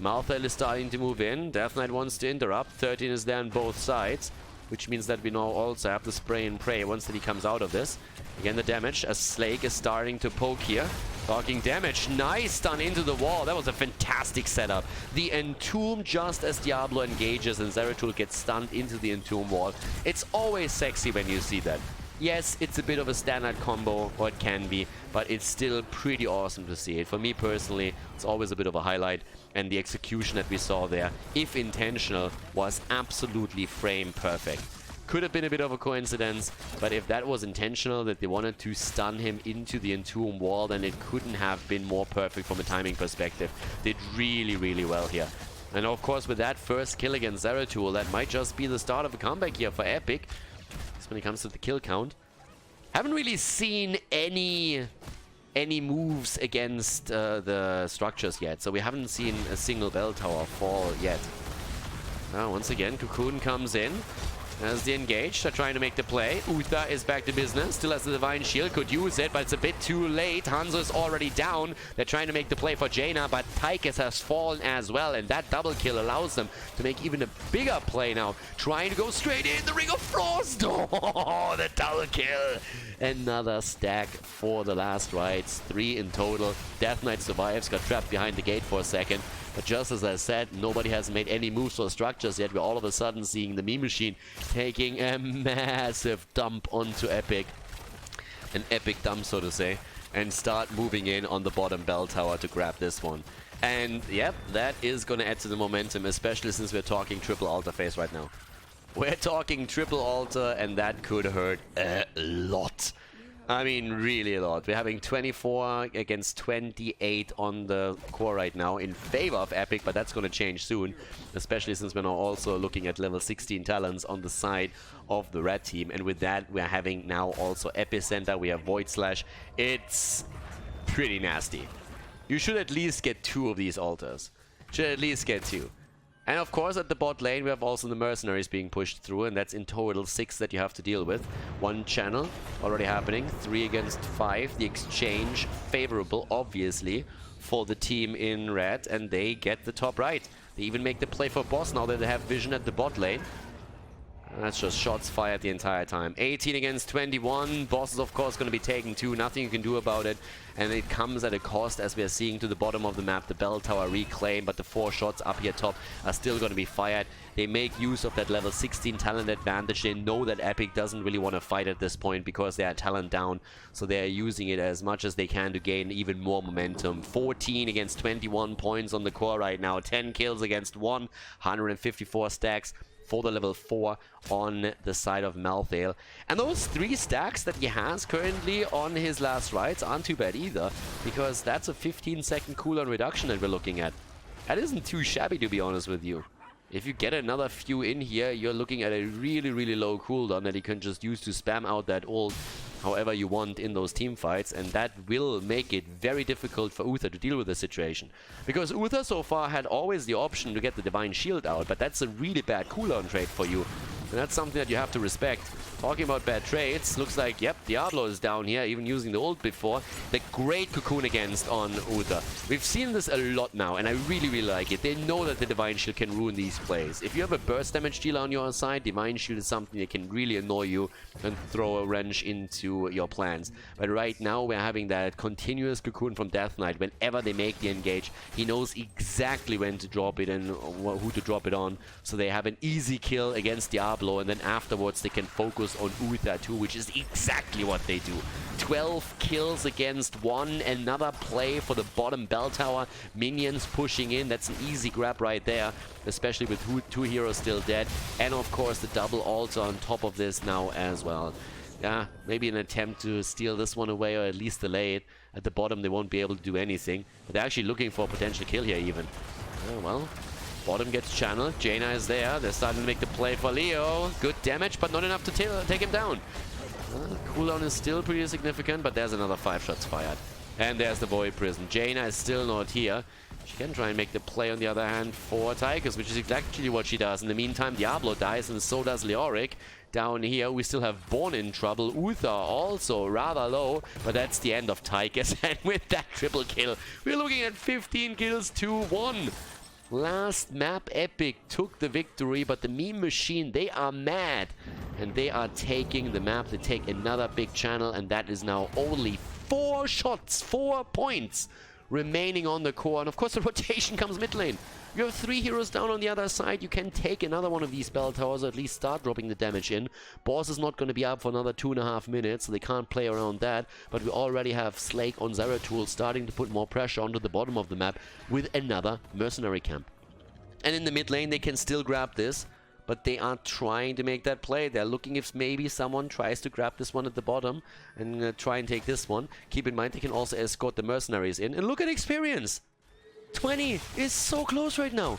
Speaker 1: Malthael is starting to move in. Death Knight wants to interrupt. 13 is there on both sides, which means that we now also have the spray and pray once that he comes out of this. Again, the damage as Slake is starting to poke here. Talking damage. Nice stun into the wall. That was a fantastic setup. The Entomb just as Diablo engages and Zeratul gets stunned into the Entomb wall. It's always sexy when you see that. Yes, it's a bit of a standard combo, or it can be, but it's still pretty awesome to see it. For me personally, it's always a bit of a highlight, and the execution that we saw there, if intentional, was absolutely frame perfect. Could have been a bit of a coincidence, but if that was intentional, that they wanted to stun him into the Entomb wall, then it couldn't have been more perfect from a timing perspective. Did really well here. And of course, with that first kill against Zeratul, that might just be the start of a comeback here for Epikk. When it comes to the kill count, haven't really seen any moves against the structures yet, so we haven't seen a single bell tower fall yet. Now once again Cocoon comes in as they engage. They're trying to make the play. Uther is back to business, still has the Divine Shield, could use it, but it's a bit too late. Hanzo is already down. They're trying to make the play for Jaina, but Tychus has fallen as well, and that double kill allows them to make even a bigger play now. Trying to go straight in the Ring of Frost. Oh, the double kill. Another stack for the last rights. 3 in total. Death Knight survives, got trapped behind the gate for a second. But just as I said, nobody has made any moves for structures yet. We're all of a sudden seeing the meme machine taking a massive dump onto Epikk. An epic dump, so to say. And start moving in on the bottom bell tower to grab this one. And yep, that is going to add to the momentum, especially since we're talking triple altar phase right now. We're talking triple altar, and that could hurt a lot. I mean, really a lot. We're having 24 against 28 on the core right now in favor of Epikk, but that's going to change soon, especially since we're now also looking at level 16 talents on the side of the red team. And with that, we're having now also Epicenter, we have Void Slash. It's pretty nasty. You should at least get 2 of these altars. Should at least get 2. And of course, at the bot lane, we have also the mercenaries being pushed through, and that's in total 6 that you have to deal with. 1 channel already happening, 3 against 5. The exchange favorable, obviously, for the team in red, and they get the top right. They even make the play for boss now that they have vision at the bot lane. And that's just shots fired the entire time. 18 against 21. Boss is of course going to be taken 2. Nothing you can do about it. And it comes at a cost, as we are seeing to the bottom of the map. The bell tower reclaim, but the 4 shots up here top are still going to be fired. They make use of that level 16 talent advantage. They know that Epikk doesn't really want to fight at this point because they are talent down. So they are using it as much as they can to gain even more momentum. 14 against 21 points on the core right now. 10 kills against 1. 154 stacks for the level 4 on the side of Malthael. And those 3 stacks that he has currently on his last rights aren't too bad either, because that's a 15-second cooldown reduction that we're looking at. That isn't too shabby, to be honest with you. If you get another few in here, you're looking at a really low cooldown that you can just use to spam out that ult however you want in those team fights, and that will make it very difficult for Uther to deal with the situation. Because Uther so far had always the option to get the Divine Shield out, but that's a really bad cooldown trade for you. And that's something that you have to respect. talking about bad trades, looks like, yep, Diablo is down here, even using the ult before. The great cocoon against on Uther. We've seen this a lot now, and I really, really like it. They know that the Divine Shield can ruin these plays. If you have a burst damage dealer on your side, Divine Shield is something that can really annoy you and throw a wrench into your plans. But right now, we're having that continuous cocoon from Death Knight. Whenever they make the engage, he knows exactly when to drop it and who to drop it on. So they have an easy kill against Diablo, and then afterwards they can focus on Uther too, which is exactly what they do. 12 kills against 1. Another play for the bottom bell tower. Minions pushing in. That's an easy grab right there, especially with 2 heroes still dead. And of course the double altar on top of this now as well. Yeah, maybe an attempt to steal this one away or at least delay it. At the bottom they won't be able to do anything. But they're actually looking for a potential kill here even. Oh, well. Bottom gets channeled. Jaina is there. They're starting to make the play for Leo. Good damage, but not enough to take him down. Cooldown is still pretty significant, but there's another 5 shots fired. And there's the Void Prison. Jaina is still not here. She can try and make the play on the other hand for Tychus, which is exactly what she does. In the meantime, Diablo dies, and so does Leoric. Down here, we still have Born in trouble. Uther also rather low, but that's the end of Tychus. And with that triple kill, we're looking at 15 kills to 1. Last map, Epikk took the victory, but the meme machine, they are mad. And they are taking the map. They take another big channel, and that is now only 4 shots, 4 points remaining on the core. And of course, the rotation comes mid lane. You have 3 heroes down on the other side. You can take another one of these bell towers, or at least start dropping the damage in. Boss is not going to be up for another 2.5 minutes, so they can't play around that. But we already have Slake on Zeratul starting to put more pressure onto the bottom of the map with another mercenary camp. And in the mid lane, they can still grab this, but they are trying to make that play. They're looking if maybe someone tries to grab this one at the bottom and try and take this one. Keep in mind, they can also escort the mercenaries in. And look at experience! 20 is so close right now.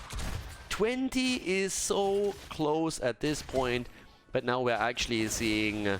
Speaker 1: 20 is so close at this point, but now we're actually seeing,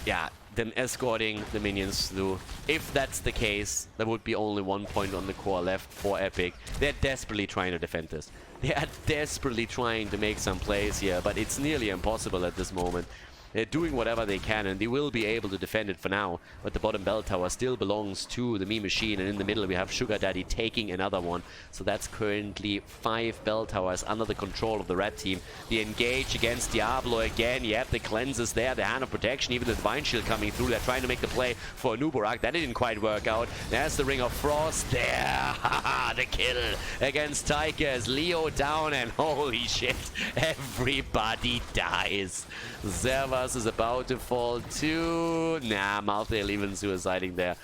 Speaker 1: yeah, them escorting the minions through. If that's the case, there would be only 1 point on the core left for Epikk. They're desperately trying to defend this. They are desperately trying to make some plays here, but it's nearly impossible at this moment. They're doing whatever they can, and they will be able to defend it for now. But the bottom bell tower still belongs to the meme machine, and in the middle we have Sugar Daddy taking another one. So that's currently 5 bell towers under the control of the red team. The engage against Diablo again. Yep, the cleanse is there, the hand of protection, even the Divine Shield coming through. They're trying to make the play for Nubarak. That didn't quite work out. There's the Ring of Frost. There, the kill against Tychus. Leo down, and holy shit, everybody dies. Zervas is about to fall too. Nah, Malthael even suiciding there.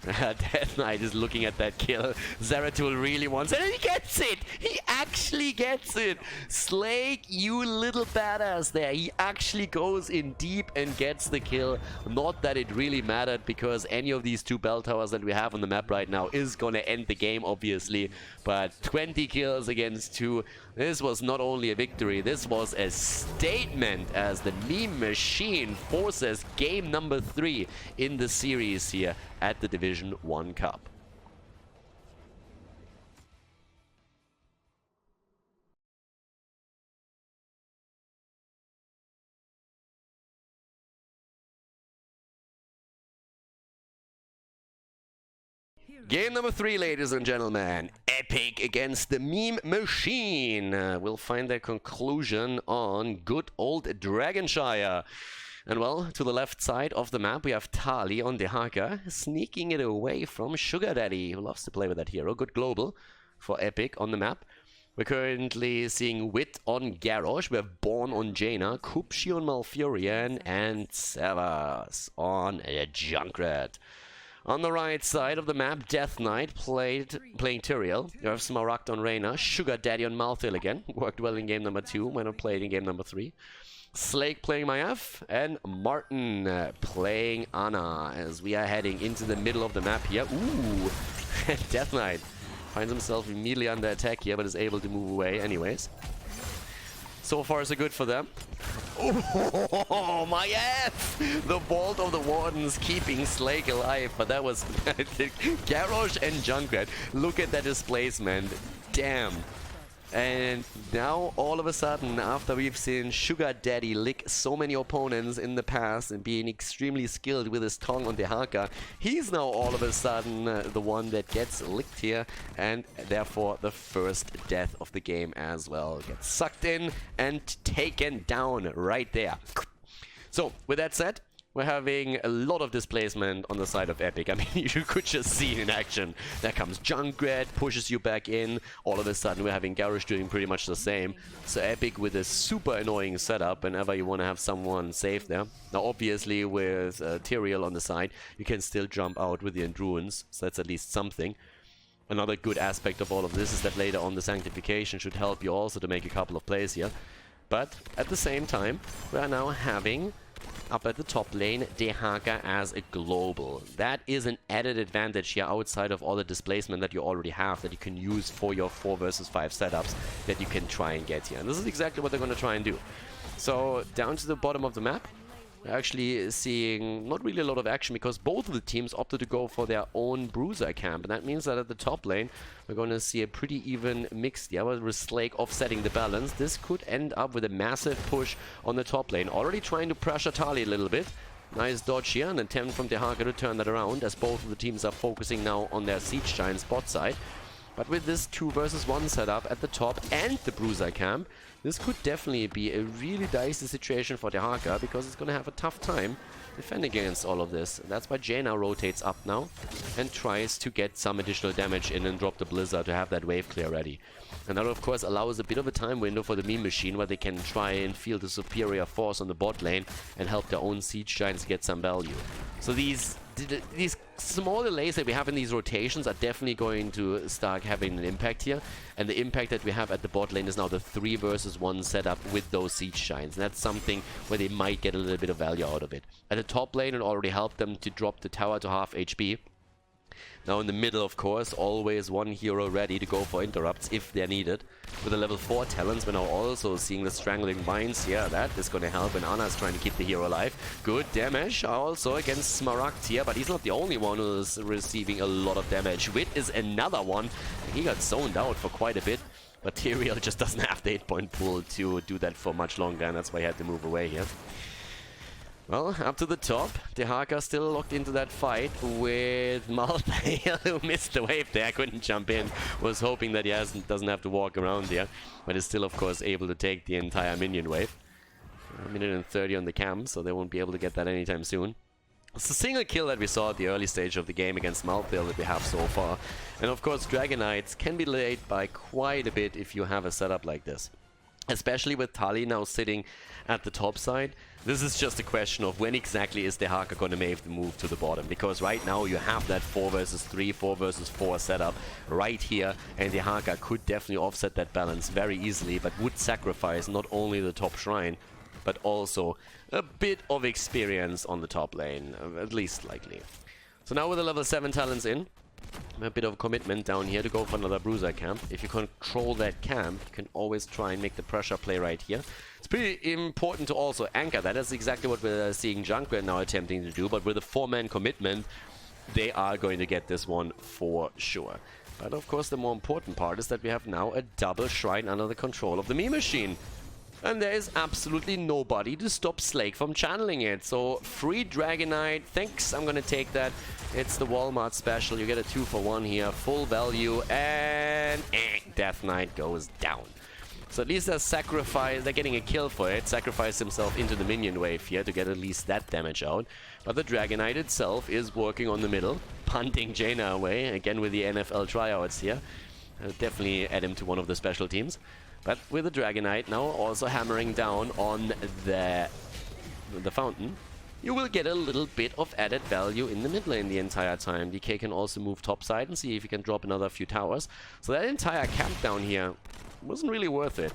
Speaker 1: Death Knight is looking at that kill. Zeratul really wants it, and he gets it! He actually gets it! Slake, you little badass there. He actually goes in deep and gets the kill. Not that it really mattered, because any of these 2 bell towers that we have on the map right now is gonna end the game, obviously. But 20 kills against 2. This was not only a victory, this was a statement as the meme machine forces game number 3 in the series here at the Division 1 Cup. Game number 3, ladies and gentlemen. Epikk against the meme machine. We'll find their conclusion on good old Dragonshire. And well, to the left side of the map, we have Tali on Dehaka, sneaking it away from Sugar Daddy, who loves to play with that hero. Good global for Epikk on the map. We're currently seeing Wit on Garrosh, we have Born on Jaina, Kupshi on Malfurion, and Savas on Junkrat. On the right side of the map, Death Knight playing Tyrael. You have Smaragd on Reyna, Sugar Daddy on Malthael again. Worked well in game number 2, when I played in game number 3. Slake playing Mayaf, and Martin playing Ana, as we are heading into the middle of the map here. Ooh! Death Knight finds himself immediately under attack here, but is able to move away anyways. So far so good for them. Oh, my ass! The Vault of the Wardens keeping Slake alive, but that was Garrosh and Junkrat. Look at that displacement. Damn. And now, all of a sudden, after we've seen Sugar Daddy lick so many opponents in the past and being extremely skilled with his tongue on the Haka, he's now all of a sudden the one that gets licked here, and therefore the first death of the game as well. Gets sucked in and taken down right there. So, with that said, we're having a lot of displacement on the side of Epikk. I mean, you could just see it in action. There comes Junkrat, pushes you back in. All of a sudden, we're having Garrosh doing pretty much the same. So Epikk with a super annoying setup whenever you want to have someone safe there. Now, obviously, with Tyrael on the side, you can still jump out with the Endurance. So that's at least something. Another good aspect of all of this is that later on the Sanctification should help you also to make a couple of plays here. But at the same time, we are now having up at the top lane, Dehaka as a global. That is an added advantage here outside of all the displacement that you already have that you can use for your 4 versus 5 setups that you can try and get here. And this is exactly what they're going to try and do. So down to the bottom of the map, we're actually seeing not really a lot of action because both of the teams opted to go for their own bruiser camp. And that means that at the top lane, we're going to see a pretty even mix here with Slake offsetting the balance. This could end up with a massive push on the top lane. Already trying to pressure Tali a little bit. Nice dodge here, an attempt from Dehaka to turn that around as both of the teams are focusing now on their Siege Giant spot side. But with this 2 versus 1 setup at the top and the bruiser camp, this could definitely be a really dicey situation for Dehaka because it's going to have a tough time defending against all of this. And that's why Jaina rotates up now and tries to get some additional damage in and drop the Blizzard to have that wave clear ready. And that of course allows a bit of a time window for the Meme Machine where they can try and feel the superior force on the bot lane and help their own Siege Giants get some value. So these small delays that we have in these rotations are definitely going to start having an impact here. And the impact that we have at the bot lane is now the 3 versus 1 setup with those Siege Giants. And that's something where they might get a little bit of value out of it. At the top lane, it already helped them to drop the tower to half HP. Now in the middle, of course, always one hero ready to go for interrupts if they're needed. With the level 4 talents, we're now also seeing the Strangling Vines. Yeah, that is going to help, and Anna's trying to keep the hero alive. Good damage also against Smaragd here, but he's not the only one who's receiving a lot of damage. Wit is another one. He got zoned out for quite a bit, but Tyrael just doesn't have the 8-point pool to do that for much longer, and that's why he had to move away here. Well, up to the top, Dehaka still locked into that fight with Malthael, who missed the wave there, couldn't jump in, was hoping that he doesn't have to walk around here, but is still, of course, able to take the entire minion wave. A minute and 30 on the cam, so they won't be able to get that anytime soon. It's a single kill that we saw at the early stage of the game against Malthael that we have so far. And of course, Dragonites can be delayed by quite a bit if you have a setup like this. Especially with Tali now sitting at the top side. This is just a question of when exactly is Dehaka going to make the move to the bottom. Because right now you have that 4 versus 3, 4 versus 4 setup right here. And Dehaka could definitely offset that balance very easily. But would sacrifice not only the top shrine, but also a bit of experience on the top lane. At least likely. So now with the level 7 talents in, a bit of commitment down here to go for another bruiser camp. If you control that camp, you can always try and make the pressure play right here. It's pretty important to also anchor that. That's exactly what we're seeing Junkrat now attempting to do, but with a 4-man commitment, they are going to get this one for sure. But of course, the more important part is that we have now a double shrine under the control of the Meme Machine. And there is absolutely nobody to stop Slake from channeling it. So, free Dragonite, thanks, I'm gonna take that. It's the Walmart special, you get a 2-for-1 here, full value, and Death Knight goes down. So at least they're getting a kill for it, sacrifice himself into the minion wave here to get at least that damage out. But the Dragonite itself is working on the middle, punting Jaina away, again with the NFL tryouts here. Definitely add him to one of the special teams. But with the Dragonite now also hammering down on the fountain, you will get a little bit of added value in the mid lane the entire time. DK can also move topside and see if he can drop another few towers. So that entire camp down here wasn't really worth it.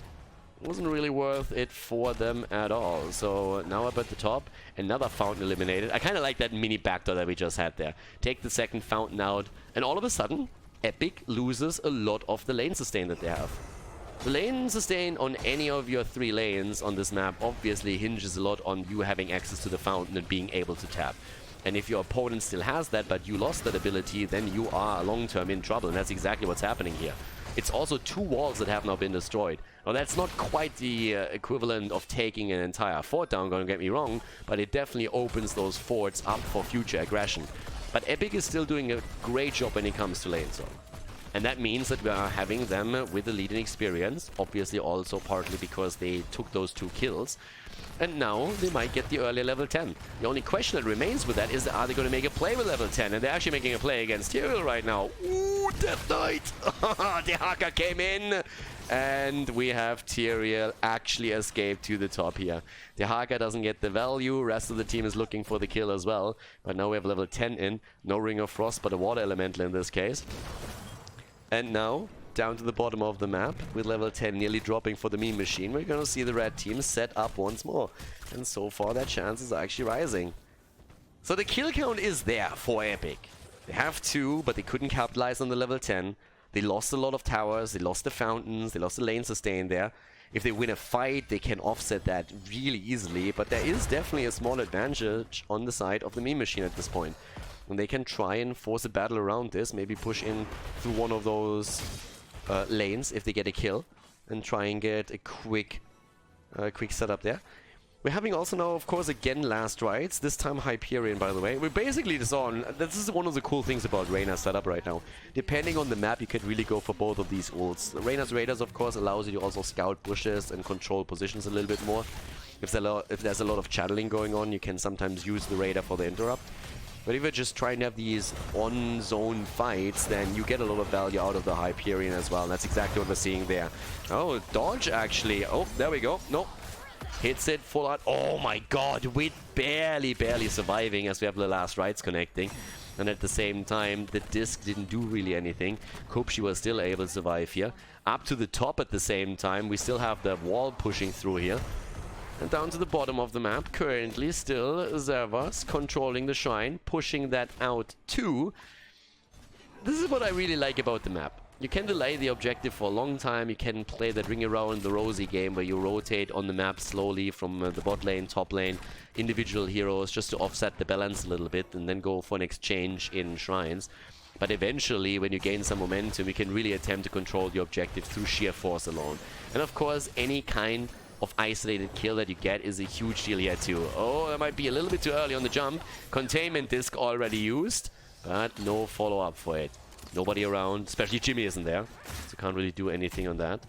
Speaker 1: Wasn't really worth it for them at all. So now up at the top, another fountain eliminated. I kind of like that mini backdoor that we just had there. Take the second fountain out, and all of a sudden, Epikk loses a lot of the lane sustain that they have. The lane sustain on any of your 3 lanes on this map obviously hinges a lot on you having access to the fountain and being able to tap. And if your opponent still has that, but you lost that ability, then you are long-term in trouble, and that's exactly what's happening here. it's also 2 walls that have now been destroyed. Now that's not quite the equivalent of taking an entire fort down, don't get me wrong, but it definitely opens those forts up for future aggression. But Epikk is still doing a great job when it comes to lane zone. And that means that we are having them with the lead in experience, obviously also partly because they took those 2 kills. And now they might get the earlier level 10. The only question that remains with that is, are they going to make a play with level 10? And they're actually making a play against Tyrael right now. Ooh, Death Knight! The Haka came in! And we have Tyrael actually escape to the top here. The Haka doesn't get the value, rest of the team is looking for the kill as well. But now we have level 10 in. No Ring of Frost, but a Water Elemental in this case. And now, down to the bottom of the map, with level 10 nearly dropping for the meme machine, we're gonna see the red team set up once more. And so far, their chances are actually rising. So the kill count is there for Epikk. They have 2, but they couldn't capitalize on the level 10. They lost a lot of towers, they lost the fountains, they lost the lane sustain there. If they win a fight, they can offset that really easily, but there is definitely a small advantage on the side of the meme machine at this point. And they can try and force a battle around this, maybe push in through one of those lanes if they get a kill, and try and get a quick setup there. We're having also now, of course, again last rights, this time Hyperion, by the way. We're basically just on, this is one of the cool things about Reyna's setup right now. Depending on the map, you can really go for both of these ults. Reyna's Raiders, of course, allows you to also scout bushes and control positions a little bit more. If there's a lot of channeling going on, you can sometimes use the Raider for the interrupt. But if you're just trying to have these on-zone fights, then you get a lot of value out of the Hyperion as well. And that's exactly what we're seeing there. Oh, dodge actually. Oh, there we go. Nope. Hits it full out. Oh my god, with barely surviving as we have the last rights connecting. And at the same time, the disc didn't do really anything. Khaldor was still able to survive here. Up to the top at the same time, we still have the wall pushing through here. And down to the bottom of the map, currently still Zervas controlling the shrine, pushing that out too. This is what I really like about the map. You can delay the objective for a long time, you can play that ring around the rosy game where you rotate on the map slowly from the bot lane, top lane, individual heroes just to offset the balance a little bit and then go for an exchange in shrines. But eventually, when you gain some momentum, you can really attempt to control the objective through sheer force alone. And of course, any kind of isolated kill that you get is a huge deal here too. Oh, that might be a little bit too early on the jump. Containment disc already used, but no follow-up for it. Nobody around, especially Jimmy isn't there, so can't really do anything on that.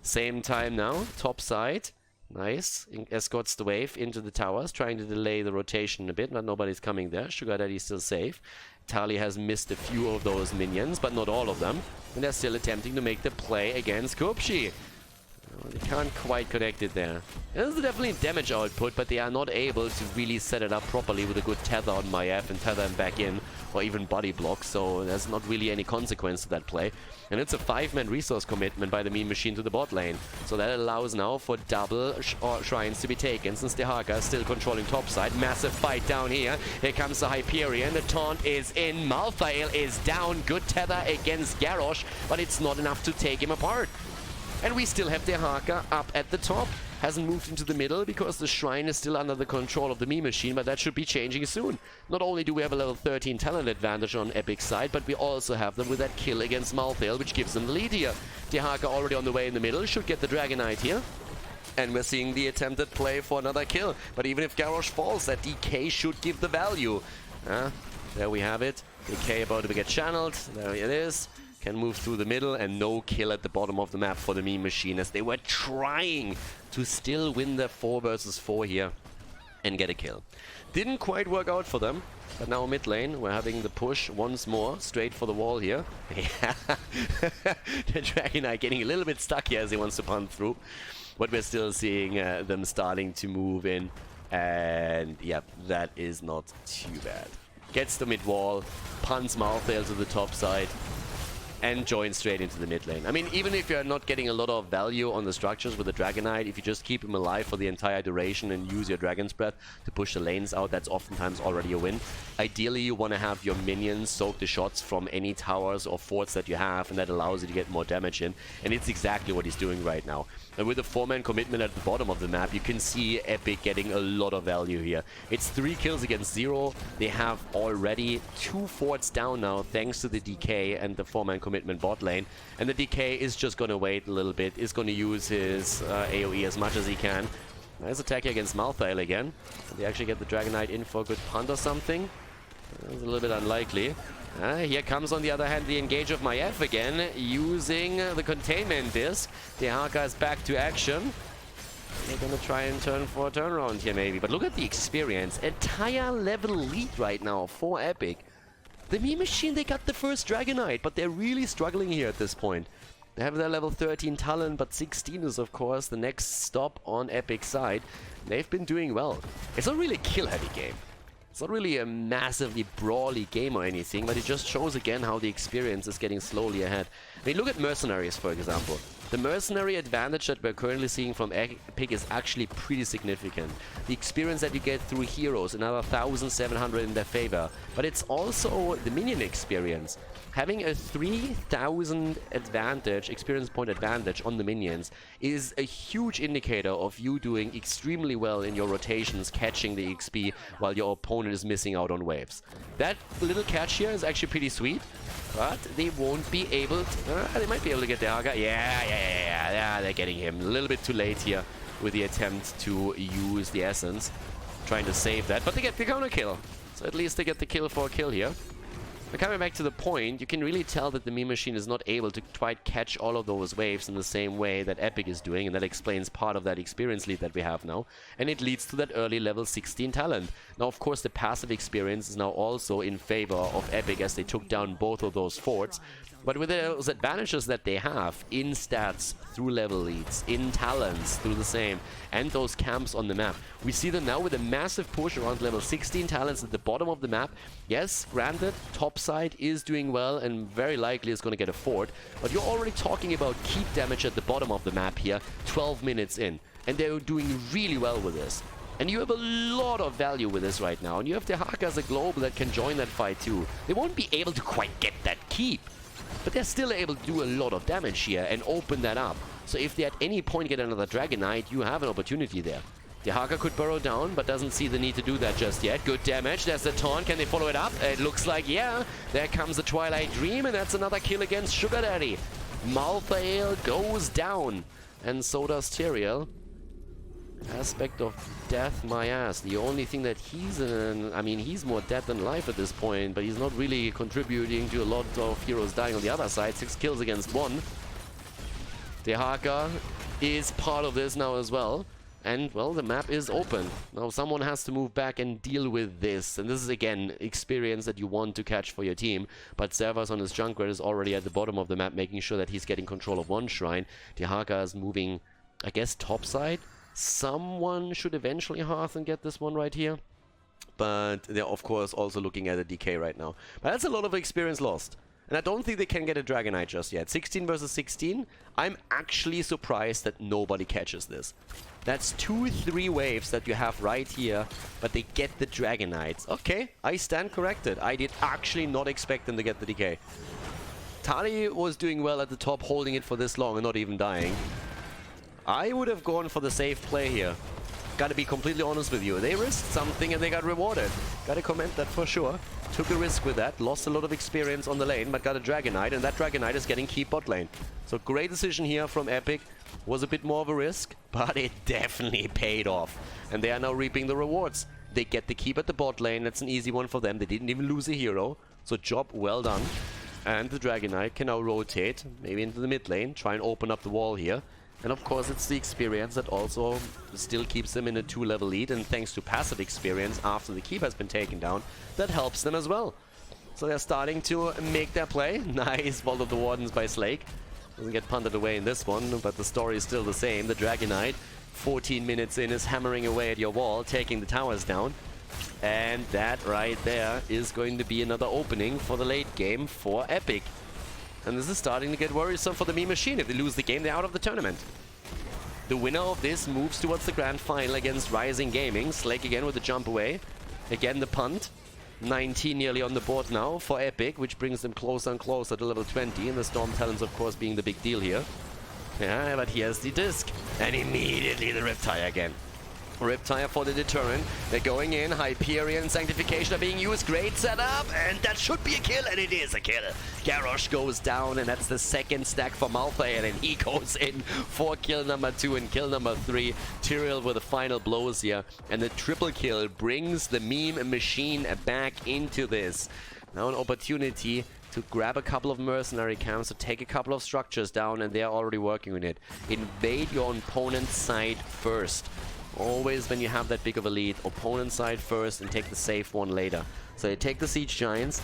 Speaker 1: Same time now, top side. Nice. Escorts the wave into the towers, trying to delay the rotation a bit, but nobody's coming there. Sugar Daddy's still safe. Tali has missed a few of those minions, but not all of them. And they're still attempting to make the play against Khaldor. They can't quite connect it there. There's definitely damage output, but they are not able to really set it up properly with a good tether on Maiev and tether him back in, or even body block, so there's not really any consequence to that play. And it's a 5-man resource commitment by the meme machine to the bot lane, so that allows now for double shrines to be taken, since the Haka is still controlling topside. Massive fight down here. Here comes the Hyperion. The taunt is in. Malthael is down. Good tether against Garrosh, but it's not enough to take him apart. And we still have the Haka up at the top. Hasn't moved into the middle because the shrine is still under the control of the meme machine, but that should be changing soon. Not only do we have a level 13 talent advantage on Epikk's side, but we also have them with that kill against Malthael, which gives them the lead here. The Haka already on the way in the middle, should get the Dragon Knight here. And we're seeing the attempted play for another kill. But even if Garrosh falls, that DK should give the value. There we have it. DK about to get channeled. There it is. Can move through the middle, and no kill at the bottom of the map for the meme machine, as they were trying to still win their 4 versus 4 here and get a kill. Didn't quite work out for them, but now mid lane, we're having the push once more, straight for the wall here. The Dragon Knight getting a little bit stuck here as he wants to punt through, but we're still seeing them starting to move in, and yep, that is not too bad. Gets the mid wall, punts Malthael to the top side, and join straight into the mid lane. I mean, even if you're not getting a lot of value on the structures with the Dragon Knight, if you just keep him alive for the entire duration and use your Dragon's Breath to push the lanes out, that's oftentimes already a win. Ideally, you want to have your minions soak the shots from any towers or forts that you have, and that allows you to get more damage in. And it's exactly what he's doing right now. And with the 4-man commitment at the bottom of the map, you can see Epikk getting a lot of value here. It's 3 kills against 0. They have already 2 forts down now, thanks to the DK and the 4-man commitment commitment bot lane. And the DK is just going to wait a little bit, is going to use his AoE as much as he can. Nice attack here against Malthael again. They actually get the Dragon Knight in for a good punt or something. That's a little bit unlikely. Here comes, on the other hand, the engage of Maiev again, using the containment disc. Dehaka is back to action. They're going to try and turn for a turnaround here, maybe. But look at the experience. Entire level lead right now for Epikk. The Meme Machine, they got the first Dragon Knight, but they're really struggling here at this point. They have their level 13 talent, but 16 is, of course, the next stop on Epikk's side. They've been doing well. It's not really a kill-heavy game. It's not really a massively brawly game or anything, but it just shows again how the experience is getting slowly ahead. I mean, look at Mercenaries, for example. The Mercenary advantage that we're currently seeing from Epikk is actually pretty significant. The experience that you get through heroes, another 1,700 in their favor. But it's also the minion experience. Having a 3,000 advantage, experience point advantage on the minions is a huge indicator of you doing extremely well in your rotations, catching the XP while your opponent is missing out on waves. That little catch here is actually pretty sweet, but they won't be able to... they might be able to get the Haga. Yeah, they're getting him. A little bit too late here with the attempt to use the Essence. Trying to save that, but they get the counter kill. So at least they get the kill for a kill here. But coming back to the point, you can really tell that the Meme Machine is not able to quite catch all of those waves in the same way that Epikk is doing, and that explains part of that experience lead that we have now. And it leads to that early level 16 talent. Now, of course, the passive experience is now also in favor of Epikk as they took down both of those forts. But with those advantages that they have in stats through level leads, in talents through the same, and those camps on the map, we see them now with a massive push around level 16 talents at the bottom of the map. Yes, granted, top side is doing well and very likely is going to get a fort, but you're already talking about keep damage at the bottom of the map here, 12 minutes in, and they're doing really well with this. And you have a lot of value with this right now, and you have Dehaka as a global that can join that fight too. They won't be able to quite get that keep, but they're still able to do a lot of damage here and open that up. So if they at any point get another Dragon Knight, you have an opportunity there. Dehaka could burrow down, but doesn't see the need to do that just yet. Good damage. There's the taunt. Can they follow it up? It looks like, yeah. There comes the Twilight Dream, and that's another kill against Sugar Daddy. Malthael goes down, and so does Tyrael. Aspect of death, my ass. The only thing that he's in, I mean, he's more dead than life at this point, but he's not really contributing to a lot of heroes dying on the other side. 6 kills against 1. Dehaka is part of this now as well. And, well, the map is open. Now someone has to move back and deal with this. And this is, again, experience that you want to catch for your team. But Servas on his Junkrat is already at the bottom of the map, making sure that he's getting control of one shrine. Dehaka is moving, I guess, topside. Someone should eventually hearth and get this one right here. But they're, of course, also looking at a DK right now. But that's a lot of experience lost. And I don't think they can get a Dragon Knight just yet. 16 versus 16. I'm actually surprised that nobody catches this. That's 2-3 waves that you have right here, but they get the Dragon Knights. Okay, I stand corrected. I did actually not expect them to get the DK. Tali was doing well at the top, holding it for this long and not even dying. I would have gone for the safe play here. Gotta be completely honest with you. They risked something and they got rewarded. Gotta comment that for sure. Took a risk with that. Lost a lot of experience on the lane, but got a Dragon Knight, and that Dragon Knight is getting keep bot lane. So great decision here from Epikk. Was a bit more of a risk, but it definitely paid off. And they are now reaping the rewards. They get the keep at the bot lane. That's an easy one for them. They didn't even lose a hero. So job well done. And the Dragon Knight can now rotate, maybe into the mid lane, try and open up the wall here. And of course it's the experience that also still keeps them in a 2-level lead, and thanks to passive experience after the keep has been taken down, that helps them as well. So they're starting to make their play. Nice Vault of the Wardens by Slake. Doesn't get punted away in this one, but the story is still the same. The Dragon Knight, 14 minutes in, is hammering away at your wall, taking the towers down. And that right there is going to be another opening for the late game for Epikk. And this is starting to get worrisome for the Meme Machine. If they lose the game, they're out of the tournament. The winner of this moves towards the grand final against Ryzing Gaming. Slake again with the jump away. Again the punt. 19 nearly on the board now for Epikk, which brings them closer and closer to level 20. And the Storm Talons, of course, being the big deal here. Yeah, but here's the disc. And immediately the Riptide again. Riptire for the deterrent. They're going in. Hyperion Sanctification are being used. Great setup. And that should be a kill. And it is a kill. Garrosh goes down. And that's the second stack for Malthael. And he goes in for kill number 2 and kill number 3. Tyrael with the final blows here. And the triple kill brings the meme machine back into this. Now an opportunity to grab a couple of mercenary camps, to take a couple of structures down. And they're already working on it. Invade your opponent's side first. Always when you have that big of a lead, opponent side first and take the safe one later. So they take the Siege Giants,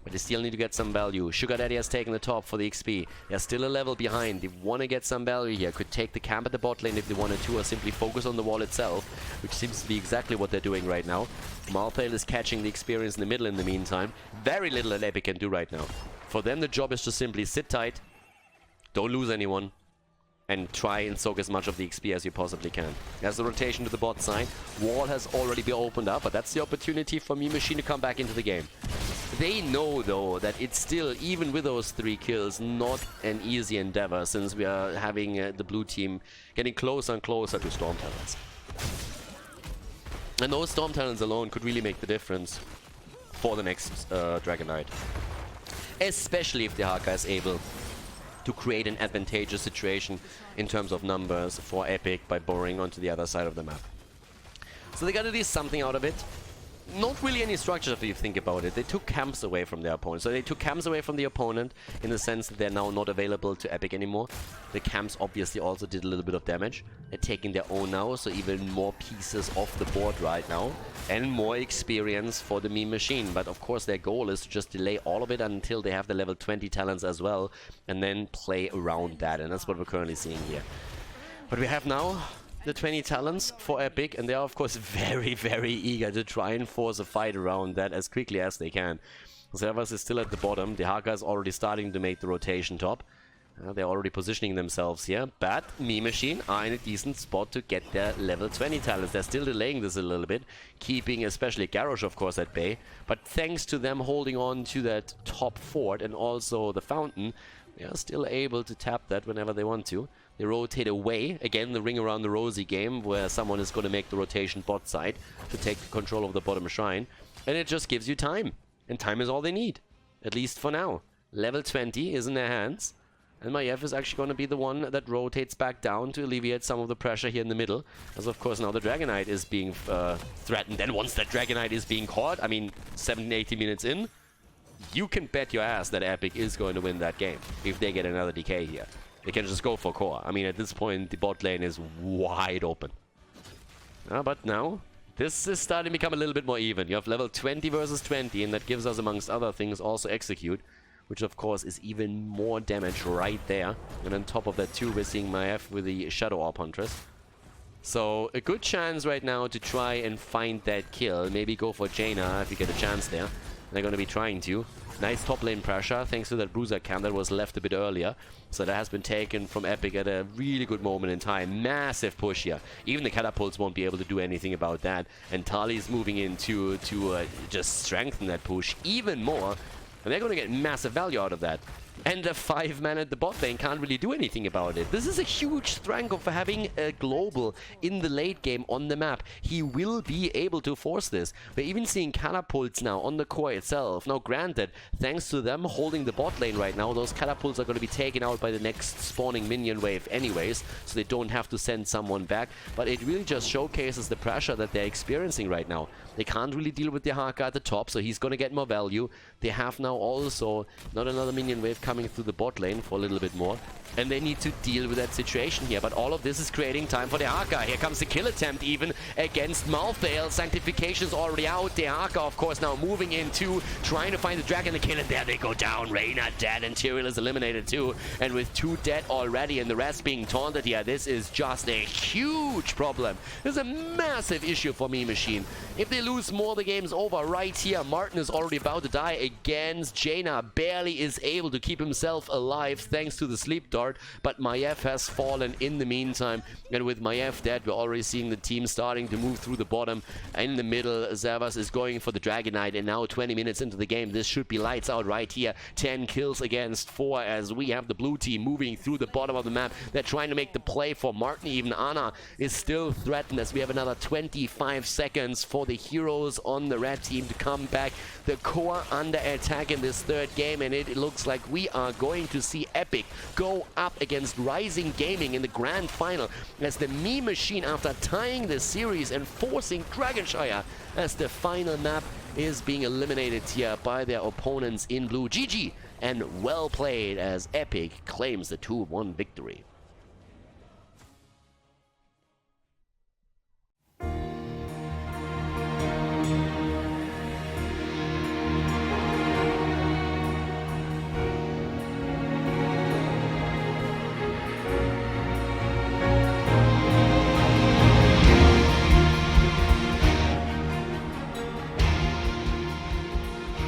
Speaker 1: but they still need to get some value. Sugar Daddy has taken the top for the XP. They're still a level behind. They want to get some value here. Could take the camp at the bot lane if they wanted to, or simply focus on the wall itself, which seems to be exactly what they're doing right now. Malthael is catching the experience in the middle in the meantime. Very little that Epikk can do right now. For them, the job is to simply sit tight, don't lose anyone, and try and soak as much of the XP as you possibly can. As the rotation to the bot side, wall has already been opened up, but that's the opportunity for Meme Machine to come back into the game. They know, though, that it's still, even with those 3 kills, not an easy endeavor, since we are having the blue team getting closer and closer to Storm Talons. And those Storm Talons alone could really make the difference for the next Dragon Knight. Especially if the Haka is able to create an advantageous situation in terms of numbers for Epikk by borrowing onto the other side of the map. So they gotta do something out of it. Not really any structure if you think about it. They took camps away from their opponent. So they took camps away from the opponent in the sense that they're now not available to Epikk anymore. The camps obviously also did a little bit of damage. They're taking their own now, so even more pieces off the board right now. And more experience for the meme machine. But of course their goal is to just delay all of it until they have the level 20 talents as well. And then play around that. And that's what we're currently seeing here. But we have now the 20 talents for Epikk, and they are of course very, very eager to try and force a fight around that as quickly as they can. Zervas is still at the bottom. The Haka is already starting to make the rotation top. They're already positioning themselves here, but Meme Machine are in a decent spot to get their level 20 talents. They're still delaying this a little bit, keeping especially Garrosh, of course, at bay. But thanks to them holding on to that top fort and also the fountain, they are still able to tap that whenever they want to. They rotate away, again the ring around the rosy game, where someone is going to make the rotation bot side to take control of the bottom shrine. And it just gives you time. And time is all they need, at least for now. Level 20 is in their hands. And Maiev is actually going to be the one that rotates back down to alleviate some of the pressure here in the middle. As of course now the Dragon Knight is being threatened. And once that Dragon Knight is being caught, I mean 70-80 minutes in, you can bet your ass that Epikk is going to win that game if they get another decay here. They can just go for core. I mean, at this point, the bot lane is wide open. But now, this is starting to become a little bit more even. You have level 20 versus 20, and that gives us, amongst other things, also Execute, which of course is even more damage right there. And on top of that too, we're seeing Maiev with the Shadow Orb Huntress. So, a good chance right now to try and find that kill. Maybe go for Jaina if you get a chance there. They're going to be trying to. Nice top lane pressure, thanks to that bruiser camp that was left a bit earlier. So that has been taken from Epikk at a really good moment in time. Massive push here. Even the catapults won't be able to do anything about that. And Tali's moving in to just strengthen that push even more. And they're going to get massive value out of that. And the 5-man at the bot lane can't really do anything about it. This is a huge strength of having a global in the late game on the map. He will be able to force this. We're even seeing catapults now on the core itself. Now granted, thanks to them holding the bot lane right now, those catapults are going to be taken out by the next spawning minion wave anyways, so they don't have to send someone back. But it really just showcases the pressure that they're experiencing right now. They can't really deal with the Haka at the top, so he's going to get more value. They have now also not another minion wave coming through the bot lane for a little bit more, and they need to deal with that situation here. But all of this is creating time for the Haka. Here comes the kill attempt even against Malthael. Sanctification is already out. The Haka, of course, now moving into trying to find the dragon to kill, and there they go down. Reyna dead, and Tyrael is eliminated too. And with 2 dead already and the rest being taunted here, this is just a huge problem. This is a massive issue for Meme Machine. If they lose more, the game's over right here. Martin is already about to die against Jaina. Barely is able to keep keep himself alive thanks to the sleep dart, but Maiev has fallen in the meantime, and with Maiev dead, we're already seeing the team starting to move through the bottom. In the middle, Zavas is going for the Dragon Knight, and now 20 minutes into the game, this should be lights out right here. 10 kills against 4 as we have the blue team moving through the bottom of the map. They're trying to make the play for Martin. Even Ana is still threatened as we have another 25 seconds for the heroes on the red team to come back. The core under attack in this third game, and it looks like we are going to see Epikk go up against Ryzing Gaming in the grand final as the meme machine, after tying the series and forcing Dragonshire as the final map, is being eliminated here by their opponents in blue. GG and well played as Epikk claims the 2-1 victory.